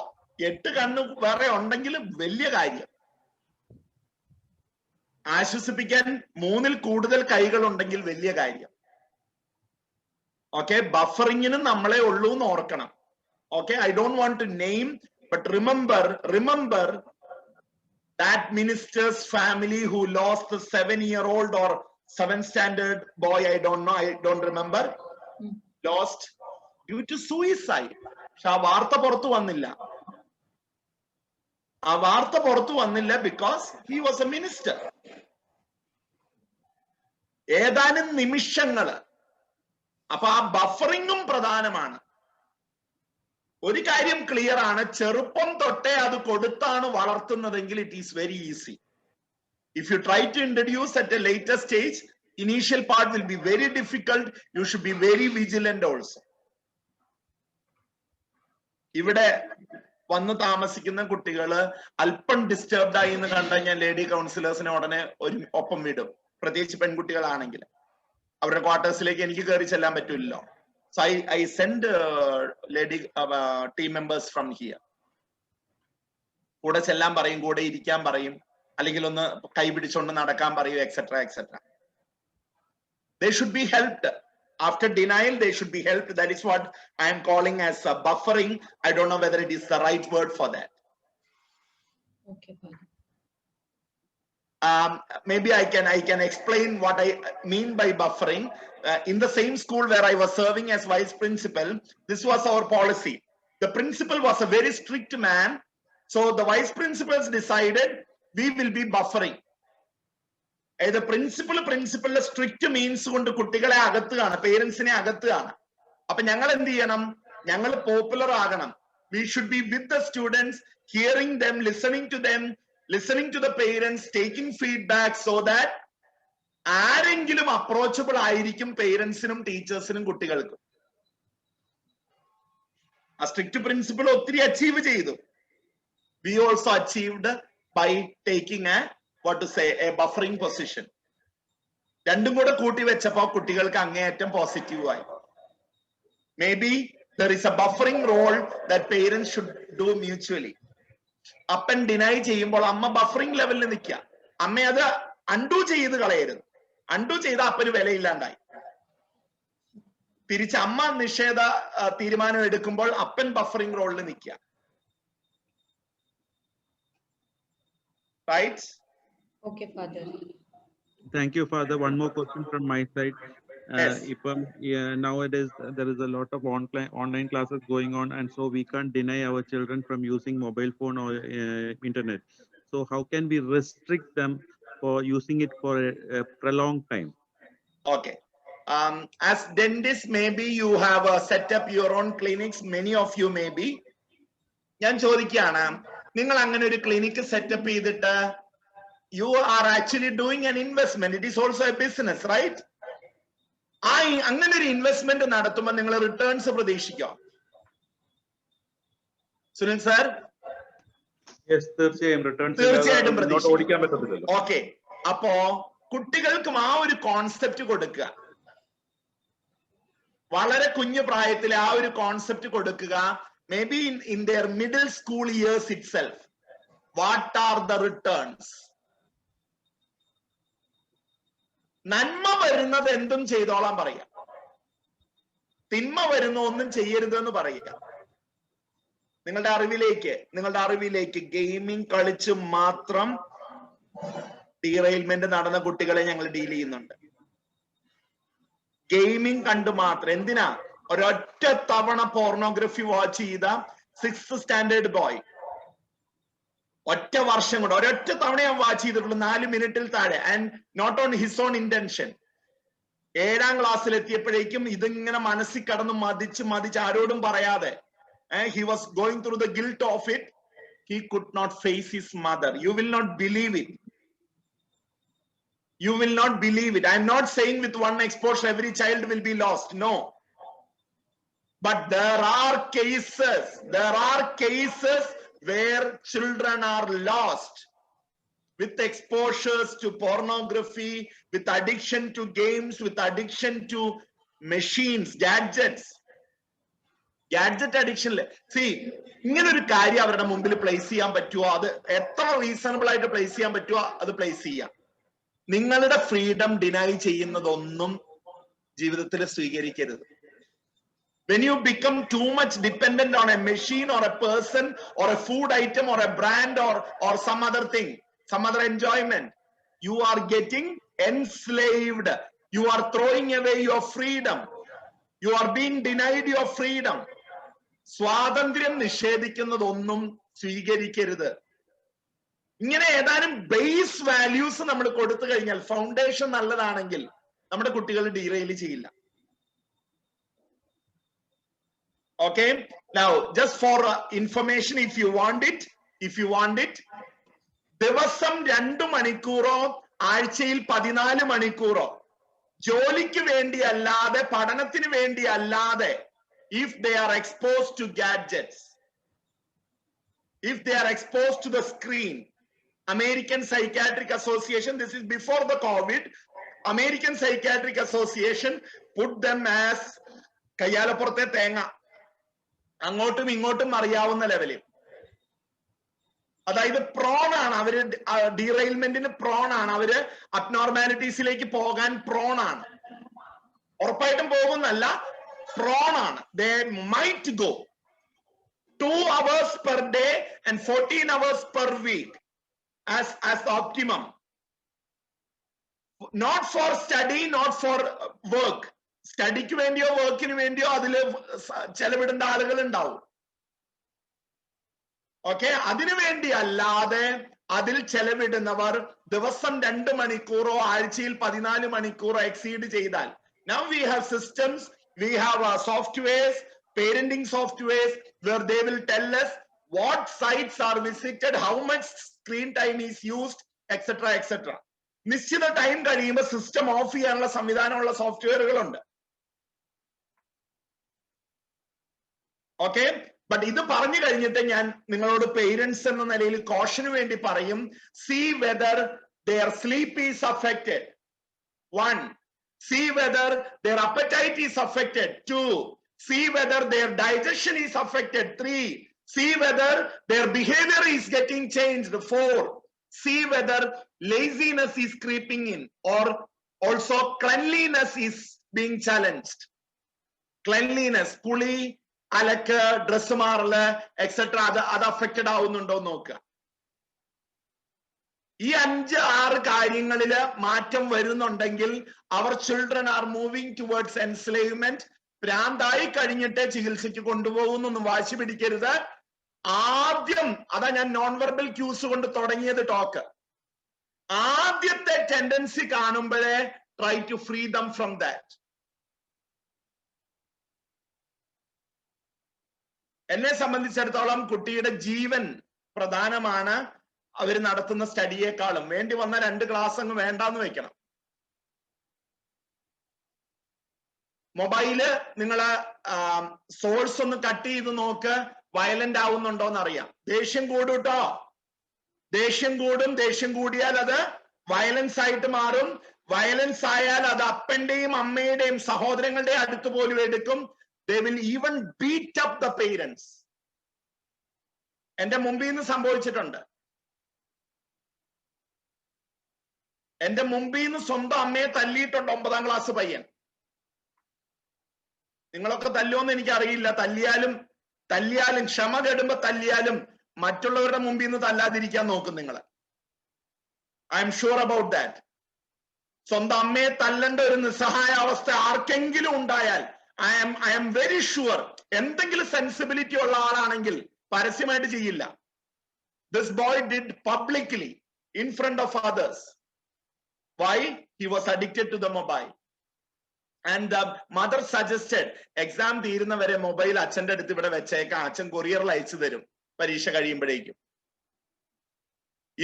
8 കണ്ണ് വേറെ ഉണ്ടെങ്കിലും വലിയ കാര്യം. ആശ്വസിപ്പിക്കാൻ 3-ൽ കൂടുതൽ കൈകൾ ഉണ്ടെങ്കിൽ വലിയ കാര്യം. ഓക്കെ, ബഫറിങ്ങിനും നമ്മളെ ഉള്ളൂ എന്ന് ഓർക്കണം. Okay, I don't want to name, but remember that minister's family who lost the 7-year-old or 7th standard boy, I don't remember, lost due to suicide. പക്ഷെ ആ വാർത്ത പുറത്തു വന്നില്ല because he was a minister. ഏതാനും നിമിഷങ്ങള്. അപ്പൊ ആ ബഫറിങ്ങും പ്രധാനമാണ്. ഒരു കാര്യം ക്ലിയർ ആണ്, ചെറുപ്പം തൊട്ടേ അത് കൊടുത്താണ് വളർത്തുന്നതെങ്കിൽ it is very easy. If you try to introduce at a later stage, initial part will be very difficult. You should be very vigilant also. ഇവിടെ വന്ന് താമസിക്കുന്ന കുട്ടികള് അല്പം ഡിസ്റ്റർബ്ഡ് ആയി എന്ന് കണ്ടാൽ ഞാൻ ലേഡി കൗൺസിലേഴ്സിനെ ഉടനെ ഒപ്പം വിടും, പ്രത്യേകിച്ച് പെൺകുട്ടികളാണെങ്കിൽ. അവരുടെ ക്വാർട്ടേഴ്സിലേക്ക് എനിക്ക് കയറി ചെല്ലാൻ പറ്റില്ലല്ലോ. So I send lady team members from here. കൂടെ ചെല്ലാൻ പറയും, കൂടെ ഇരിക്കാൻ പറയും, അല്ലെങ്കിൽ ഒന്ന് കൈ പിടിച്ചോണ്ട് നടക്കാൻ പറയും, etc. They should be helped. After denial, they should be helped. That is what I am calling as buffering. I don't know whether it is the right word for that. Okay, fine. Maybe I can explain what I mean by buffering. In the same school where I was serving as vice principal, this was our policy. The principal was a very strict man, so the vice principals decided we will be buffering. The principal strict means കൊണ്ട് കുട്ടികളെ അകത്തുകയാണ്, പേരൻസിനെ അകത്തുകയാണ്. അപ്പൊ ഞങ്ങൾ എന്ത് ചെയ്യണം? ഞങ്ങൾ popular ആകണം. We should be with the students, hearing them, listening to the parents, taking feedback, so that ആരെങ്കിലും approachable ആയിരിക്കും പേരൻസിനും ടീച്ചേഴ്സിനും കുട്ടികൾക്കും. ആ സ്ട്രിക്റ്റ് പ്രിൻസിപ്പൾ ഒത്തിരി അച്ചീവ് ചെയ്തു. We also achieved by taking a buffering position. രണ്ടും കൂടെ കൂട്ടി വെച്ചപ്പോ കുട്ടികൾക്ക് അങ്ങേയറ്റം പോസിറ്റീവ് ആയി. Maybe there is a buffering role that parents should do mutually. അപ്പൻ ഡിനൈ ചെയ്യുമ്പോൾ അമ്മ ബഫറിംഗ് ലെവലിൽ നിൽക്കുക. അമ്മ അത് അൺഡു ചെയ്ത് കളയരുത്. അൺഡു ചെയ്ത അപ്പന് വിലയില്ലാണ്ടായി. തിരിച്ച് അമ്മ നിഷേധ തീരുമാനം എടുക്കുമ്പോൾ അപ്പൻ ബഫറിംഗ് റോളിൽ നിൽക്കുക. Right? Okay, Father. Thank you, Father. One more question from my side. Yes. Nowadays there is a lot of online classes going on, and so we can't deny our children from using mobile phone or internet. So how can we restrict them for using it for a prolonged time? Okay. As dentists, maybe you have set up your own clinics. Many of you may be. ഞാൻ ചോദിക്കുകയാണ്, നിങ്ങൾ അങ്ങനെ ഒരു clinic setup ചെയ്തിട്ട് you are actually doing an investment. It is also a business, right? അങ്ങനെ ഒരു investment നടത്തുമ്പോൾ നിങ്ങൾ റിട്ടേൺസ് പ്രതീക്ഷിക്കാം. സുനിൽ സാർ? തീർച്ചയായിട്ടും പ്രതീക്ഷിക്കാം. ഓക്കെ, അപ്പോ കുട്ടികൾക്കും ആ ഒരു കോൺസെപ്റ്റ് കൊടുക്കുക. വളരെ കുഞ്ഞു പ്രായത്തിൽ ആ ഒരു കോൺസെപ്റ്റ് കൊടുക്കുക. May be in there middle school years it self. What are the returns? നന്മ വരുന്നത് എന്തും ചെയ്തോളാൻ പറയുക, തിന്മ വരുന്ന ഒന്നും ചെയ്യരുതെന്ന് പറയുക. നിങ്ങളുടെ അറിവിലേക്ക് ഗെയിമിംഗ് കളിച്ച് മാത്രം ഡീറെയിൽമെന്റ് നടന്ന കുട്ടികളെ ഞങ്ങൾ ഡീൽ ചെയ്യുന്നുണ്ട്. ഗെയിമിംഗ് കണ്ട് മാത്രം. എന്തിനാ? ഒരൊറ്റ തവണ പോർണോഗ്രഫി വാച്ച് ചെയ്ത 6th സ്റ്റാൻഡേർഡ് ബോയ്, ഒറ്റ വർഷം കൊണ്ട് ഒരൊറ്റ തവണ ഞാൻ വാച്ച് ചെയ്തിട്ടുള്ളൂ, 4 മിനിറ്റിൽ താഴെ. And not on his own intention. 7ാം ക്ലാസ്സിൽ എത്തിയപ്പോഴേക്കും ഇതിങ്ങനെ മനസ്സിൽ കടന്ന് മതിച്ച് ആരോടും പറയാതെ, he was going through the guilt of it. He could not face his mother. You will not believe it. You will not believe it. I am not saying with one exposure every child will be lost. No. But there are cases where children are lost with exposures to pornography, with addiction to games, with addiction to machines, gadgets. Gadget addiction. See, ഇങ്ങനെ ഒരു കാര്യം അവരുടെ മുമ്പിൽ place ചെയ്യാൻ പറ്റുമോ? അത് എത്ര reasonable ആയിട്ട് പ്ലേസ് ചെയ്യാൻ പറ്റുമോ അത് പ്ലേസ് ചെയ്യാം. നിങ്ങളുടെ ഫ്രീഡം ഡിനൈ ചെയ്യുന്നതൊന്നും ജീവിതത്തിൽ സ്വീകരിക്കരുത്. When you become too much dependent on a machine or a person or a food item or a brand or some other thing, some other enjoyment, you are getting enslaved. You are throwing away your freedom. You are being denied your freedom. സ്വാതന്ത്ര്യം നിഷേധിക്കുന്നതൊന്നും സ്വീകരിക്കരുത്. ഇങ്ങനെ ഏതാനും base values നമ്മൾ കൊടുത്തു കഴിഞ്ഞാൽ, foundation നല്ലതാണെങ്കിൽ നമ്മുടെ കുട്ടികൾ derail ചെയ്യില്ല. Okay, now just for information, if you want it, ദിവസം 2 മണിക്കൂറോ ആഴ്ചയിൽ 14 മണിക്കൂറോ ജോലിക്ക് വേണ്ടി അല്ലാതെ, പഠനത്തിന് വേണ്ടി അല്ലാതെ, if they are exposed to gadgets, if they are exposed to the screen, American Psychiatric Association, this is before the COVID, American Psychiatric Association put them as കയ്യാലപ്പുറത്തെ തേങ്ങ, അങ്ങോട്ടും ഇങ്ങോട്ടും അറിയാവുന്ന ലെവലിൽ. അതായത് പ്രോൺ ആണ് അവര്, ഡീറെയിൽമെന്റിന് പ്രോൺ ആണ് അവര്, അബ്നോർമാലിറ്റീസിലേക്ക് പോകാൻ പ്രോൺ ആണ്. ഉറപ്പായിട്ടും പോകുന്നല്ല, പ്രോൺ ആണ്. They might go 2 hours per day and 14 hours per week as the optimum. Not for study, not for work. സ്റ്റഡിക്ക് വേണ്ടിയോ വർക്കിന് വേണ്ടിയോ അതിൽ ചെലവിടേണ്ട ആളുകൾ ഉണ്ടാവും. ഓക്കെ, അതിനു വേണ്ടി അല്ലാതെ അതിൽ ചെലവിടുന്നവർ ദിവസം 2 മണിക്കൂറോ ആഴ്ചയിൽ 14 മണിക്കൂറോ എക്സീഡ് ചെയ്താൽ, now we have systems, we have softwares, parenting softwares where they will tell us what sites are visited, how much screen time is used, etc. നിശ്ചിത ടൈം കഴിയുമ്പോൾ സിസ്റ്റം ഓഫ് ചെയ്യാനുള്ള സംവിധാനമുള്ള സോഫ്റ്റ്വെയറുകളുണ്ട്. ഓക്കെ, ബട്ട് ഇത് പറഞ്ഞു കഴിഞ്ഞിട്ട് ഞാൻ നിങ്ങളോട് parents എന്ന നിലയിൽ കോഷന് വേണ്ടി പറയും, see whether their sleep is affected. 1, see whether their appetite is affected. 2, see whether their digestion is affected. 3, see whether their behavior is getting changed. 4, see whether laziness is creeping in, or also cleanliness is being challenged. Cleanliness, puli, അലക്ക്, dress മാറല്, etcetera, അത് affected ആവുന്നുണ്ടോ നോക്കുക. ഈ 5-6 കാര്യങ്ങളില് മാറ്റം വരുന്നുണ്ടെങ്കിൽ അവർ children are moving towards enslavement. ഭ്രാന്തായി കഴിഞ്ഞിട്ട് ചികിത്സയ്ക്ക് കൊണ്ടുപോകുന്നൊന്നും വാശി പിടിക്കരുത്. ആദ്യം, അതാ ഞാൻ നോൺ വെർബൽ ക്യൂസ് കൊണ്ട് തുടങ്ങിയത് ടോക്ക്. ആദ്യത്തെ ടെൻഡൻസി കാണുമ്പോഴേ try to free them from that. എന്നെ സംബന്ധിച്ചിടത്തോളം കുട്ടിയുടെ ജീവൻ പ്രധാനമാണ് അവർ നടത്തുന്ന സ്റ്റഡിയേക്കാളും. വേണ്ടി വന്ന 2 ക്ലാസ് അങ്ങ് വേണ്ടാന്ന് വെക്കണം. മൊബൈല് നിങ്ങള് സോഴ്സ് ഒന്ന് കട്ട് ചെയ്ത് നോക്ക്, വയലന്റ് ആവുന്നുണ്ടോന്ന് അറിയാം. ദേഷ്യം കൂടും കേട്ടോ, ദേഷ്യം കൂടും. ദേഷ്യം കൂടിയാൽ അത് വയലൻസ് ആയിട്ട് മാറും. വയലൻസ് ആയാൽ അത് അപ്പന്റെയും അമ്മയുടെയും സഹോദരങ്ങളുടെയും അടുത്ത് പോലും എടുക്കും. They will even beat up the parents. എന്റെ മുമ്പിൽ നിന്ന് സംഭവിച്ചിട്ടുണ്ട്. എന്റെ മുമ്പിൽ നിന്ന് സ്വന്തം അമ്മയെ തല്ലിയിട്ടുണ്ട് 9ാം ക്ലാസ് പയ്യൻ. നിങ്ങളൊക്കെ തല്ലുമെന്ന് എനിക്ക് അറിയില്ല. തല്ലിയാലും ക്ഷമ കെടുമ്പോ തല്ലിയാലും മറ്റുള്ളവരുടെ മുമ്പിൽ നിന്ന് തല്ലാതിരിക്കാൻ നോക്കും നിങ്ങൾ. I am sure about that. സ്വന്തം അമ്മയെ തല്ലേണ്ട ഒരു നിസ്സഹായ അവസ്ഥ ആർക്കെങ്കിലും ഉണ്ടായാൽ I am very sure എന്തെങ്കിലും സെൻസിബിലിറ്റി ഉള്ള ആളാണെങ്കിൽ പരസ്യമായിട്ട് ചെയ്യില്ല. This boy did publicly in front of others. Why? He was addicted to the mobile. And the mother suggested exam തീരുന്ന വരെ മൊബൈൽ അച്ഛന്റെ അടുത്ത് ഇവിടെ വെച്ചേക്കാം, അച്ഛൻ കൊറിയറിൽ അയച്ചു തരും പരീക്ഷ കഴിയുമ്പോഴേക്കും.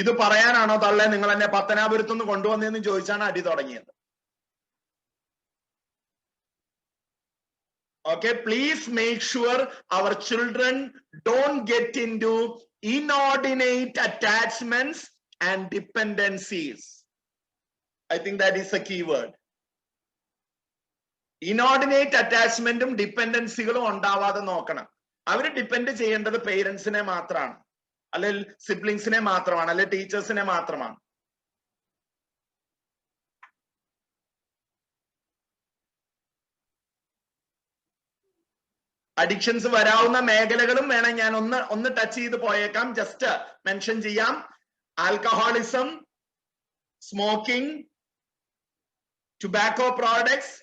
ഇത് പറയാനാണോ തള്ളേ നിങ്ങൾ എന്നെ പത്തനാപുരത്തുനിന്ന് കൊണ്ടുവന്നതെന്ന് ചോദിച്ചാണ് അടി തുടങ്ങിയത്. Okay, please make sure our children don't get into inordinate attachments and dependencies. I think that is a key word. Inordinate attachmentum dependencyകളും ഉണ്ടാവാതെ നോക്കണം. അവര് ഡിപ്പെൻഡ് ചെയ്യേണ്ടത് പേരൻസിനെ മാത്രമാണ്, അല്ലെ സിബ്ലിങ്സിനെ മാത്രമാണ്, അല്ലെ ടീച്ചേഴ്സിനെ മാത്രമാണ്. അഡിക്ഷൻസ് വരാവുന്ന മേഖലകളും വേണം ഞാൻ ഒന്ന് ടച്ച് ചെയ്ത് പോയേക്കാം. ജസ്റ്റ് മെൻഷൻ ചെയ്യാം. Alcoholism, smoking, tobacco products,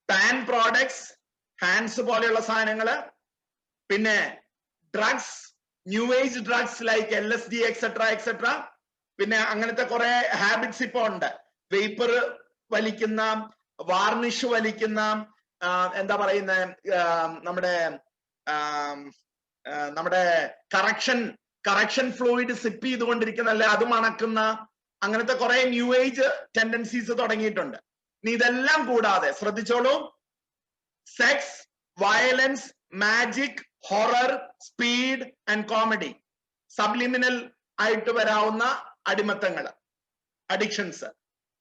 pan products, hands പോലെയുള്ള സാധനങ്ങള്, പിന്നെ drugs, new age drugs like LSD etcetera etcetera. പിന്നെ അങ്ങനത്തെ കുറെ ഹാബിറ്റ്സ് ഇപ്പൊ ഉണ്ട്. വേപ്പർ വലിക്കുന്ന, വാർണിഷ് വലിക്കുന്ന, എന്താ പറയുന്ന നമ്മുടെ കറക്ഷൻ ഫ്ലൂയിഡ് സിപ്പ് ചെയ്തുകൊണ്ടിരിക്കുന്ന, അല്ലെ അത് മണക്കുന്ന, അങ്ങനത്തെ കുറെ ന്യൂ ഏജ് ടെൻഡൻസീസ് തുടങ്ങിയിട്ടുണ്ട്. ഇനി ഇതെല്ലാം കൂടാതെ ശ്രദ്ധിച്ചോളൂ, sex, violence, magic, horror, speed and comedy, subliminal ആയിട്ട് വരാവുന്ന അടിമത്തങ്ങൾ, addictions.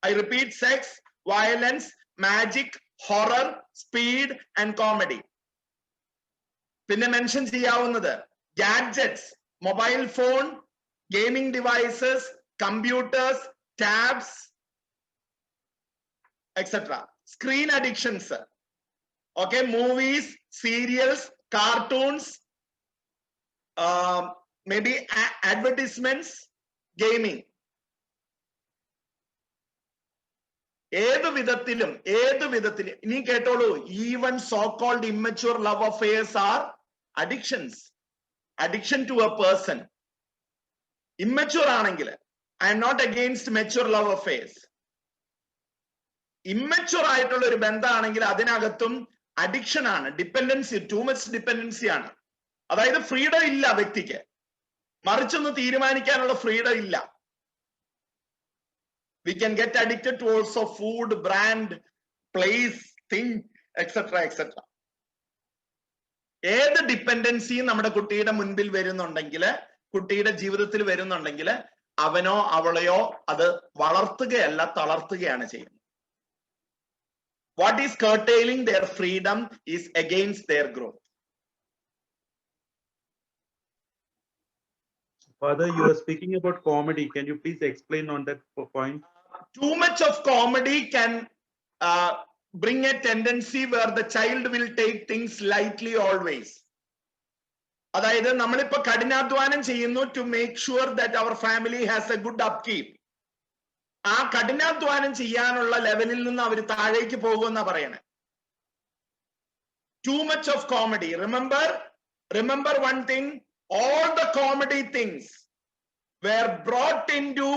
I repeat, sex, violence, magic, horror, speed and comedy. പിന്നെ മെൻഷൻ ചെയ്യാവുന്നത് gadgets, mobile phone, gaming devices, computers, tabs etcetera. Screen addictions, okay, movies, serials, cartoons, may be advertisements, gaming. ഏത് വിധത്തിലും ഇനി കേട്ടോളൂ, even so called immature love affairs are addictions. Addiction to a person. Immature ആണെങ്കിൽ, I am not against mature love affairs. Immature ആയിട്ടുള്ള ഒരു ബന്ധമാണെങ്കിൽ അതിനകത്തും addiction ആണ്, dependency, too much dependency ആണ്. അതായത് ഫ്രീഡം ഇല്ല വ്യക്തിക്ക്, മറിച്ചൊന്ന് തീരുമാനിക്കാനുള്ള ഫ്രീഡം ഇല്ല. We can get addicted to also food, brand, place, thing, etc. etc. ഏത് ഡിപ്പെൻഡൻസിയും നമ്മുടെ കുട്ടിയുടെ മുൻപിൽ വരുന്നുണ്ടെങ്കിൽ, കുട്ടിയുടെ ജീവിതത്തിൽ വരുന്നുണ്ടെങ്കിൽ, അവനോ അവളെയോ അത് വളർത്തുകയല്ല തളർത്തുകയാണ് ചെയ്യുന്നത്. What is curtailing their freedom is against their growth. Father, you are speaking about comedy. Can you please explain on that point? Too much of comedy can bring a tendency where the child will take things lightly always. അതായത് നമ്മളിപ്പോ കഠിനാധ്വാനം ചെയ്യുന്നു to make sure that our family has a good upkeep. ആ കഠിനാധ്വാനം ചെയ്യാനുള്ള ലെവലിൽ നിന്ന് അവർ താഴേക്ക് പോകുമെന്നാ പറയണേ. Too much of comedy. Remember one thing, all the comedy things were brought into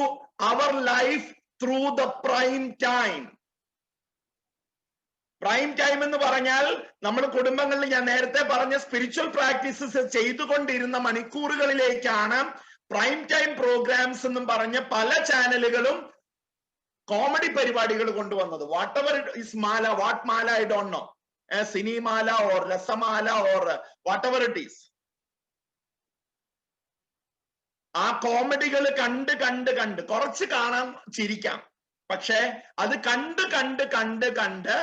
our life through the prime time. Prime time എന്ന് പറഞ്ഞാൽ നമ്മൾ കുടുംബങ്ങളിൽ ഞാൻ നേരത്തെ പറഞ്ഞ സ്പിരിച്വൽ പ്രാക്ടീസസ് ചെയ്തുകൊണ്ടിരുന്ന മണിക്കൂറുകളിലേക്കാണ് പ്രൈം ടൈം പ്രോഗ്രാംസ് എന്നും പറഞ്ഞ പല ചാനലുകളും കോമഡി പരിപാടികൾ കൊണ്ടുവന്നത്. വാട്ട് എവർ ഇസ് മാല, വാട്ട് മാല I don't know, Cinemala or Rasamala or whatever it is. ആ കോമഡികൾ കണ്ട് കുറച്ച് കാണാൻ ചിരിക്കാം, പക്ഷെ അത് കണ്ട്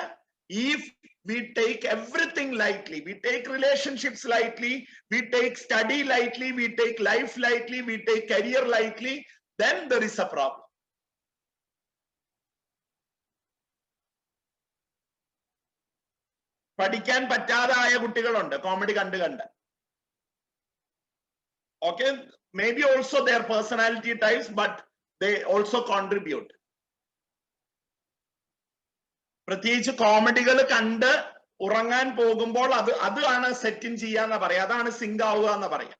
if we take everything lightly, we take relationships lightly, we take study lightly, we take life lightly, we take career lightly, then there is a problem. പഠിക്കാൻ പറ്റാതായ കുട്ടികളുണ്ട് കോമഡി കണ്ട്. Okay, maybe also their personality types, but they also contribute. പ്രത്യേകിച്ച് കോമഡികൾ കണ്ട് ഉറങ്ങാൻ പോകുമ്പോൾ അതാണ് set in ചെയ്യാന്ന് പറയാം, അതാണ് സിങ്ക് ആവുക എന്ന് പറയാം.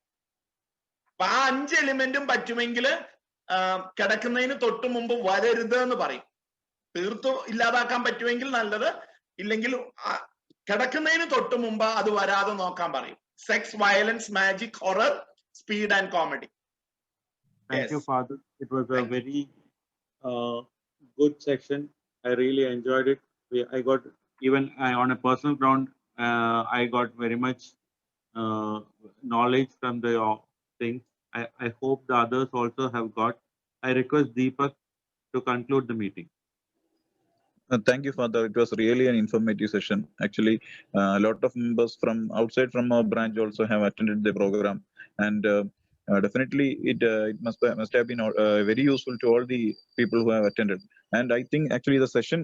അപ്പൊ ആ 5 എലിമെന്റും പറ്റുമെങ്കിൽ കിടക്കുന്നതിന് തൊട്ട് മുമ്പ് വരരുത് എന്ന് പറയും. തീർത്തു ഇല്ലാതാക്കാൻ പറ്റുമെങ്കിൽ നല്ലത്, ഇല്ലെങ്കിൽ കിടക്കുന്നതിന് തൊട്ട് മുമ്പ് അത് വരാതെ നോക്കാൻ പറയും. Sex, violence, magic, horror, speed and comedy. Thank you, Father. It was a very good section. I really enjoyed it. I got, even on a personal ground, I got very much knowledge from the things. I hope the others also have got. I request Deepak to conclude the meeting. Thank you, Father. It was really an informative session. Actually, a lot of members from outside from our branch also have attended the program, and definitely it must have been very useful to all the people who have attended. And I think actually the session,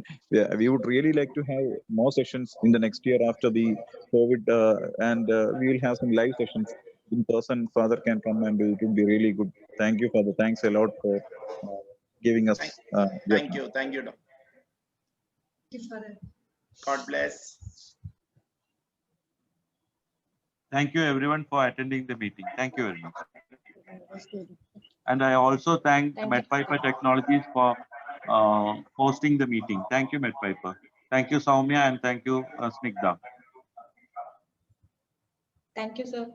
we would really like to have more sessions in the next year after the COVID, and we will have some live sessions in person. Father can come and it would be really good. Thank you, Father. Thanks a lot for giving us. Thank you, Doctor. God bless. Thank you everyone for attending the meeting. Thank you very much. And I also thank MedPiper Technologies for hosting the meeting. Thank you, MedPiper. Thank you, Soumya, and thank you, Snigdha. Thank you, sir.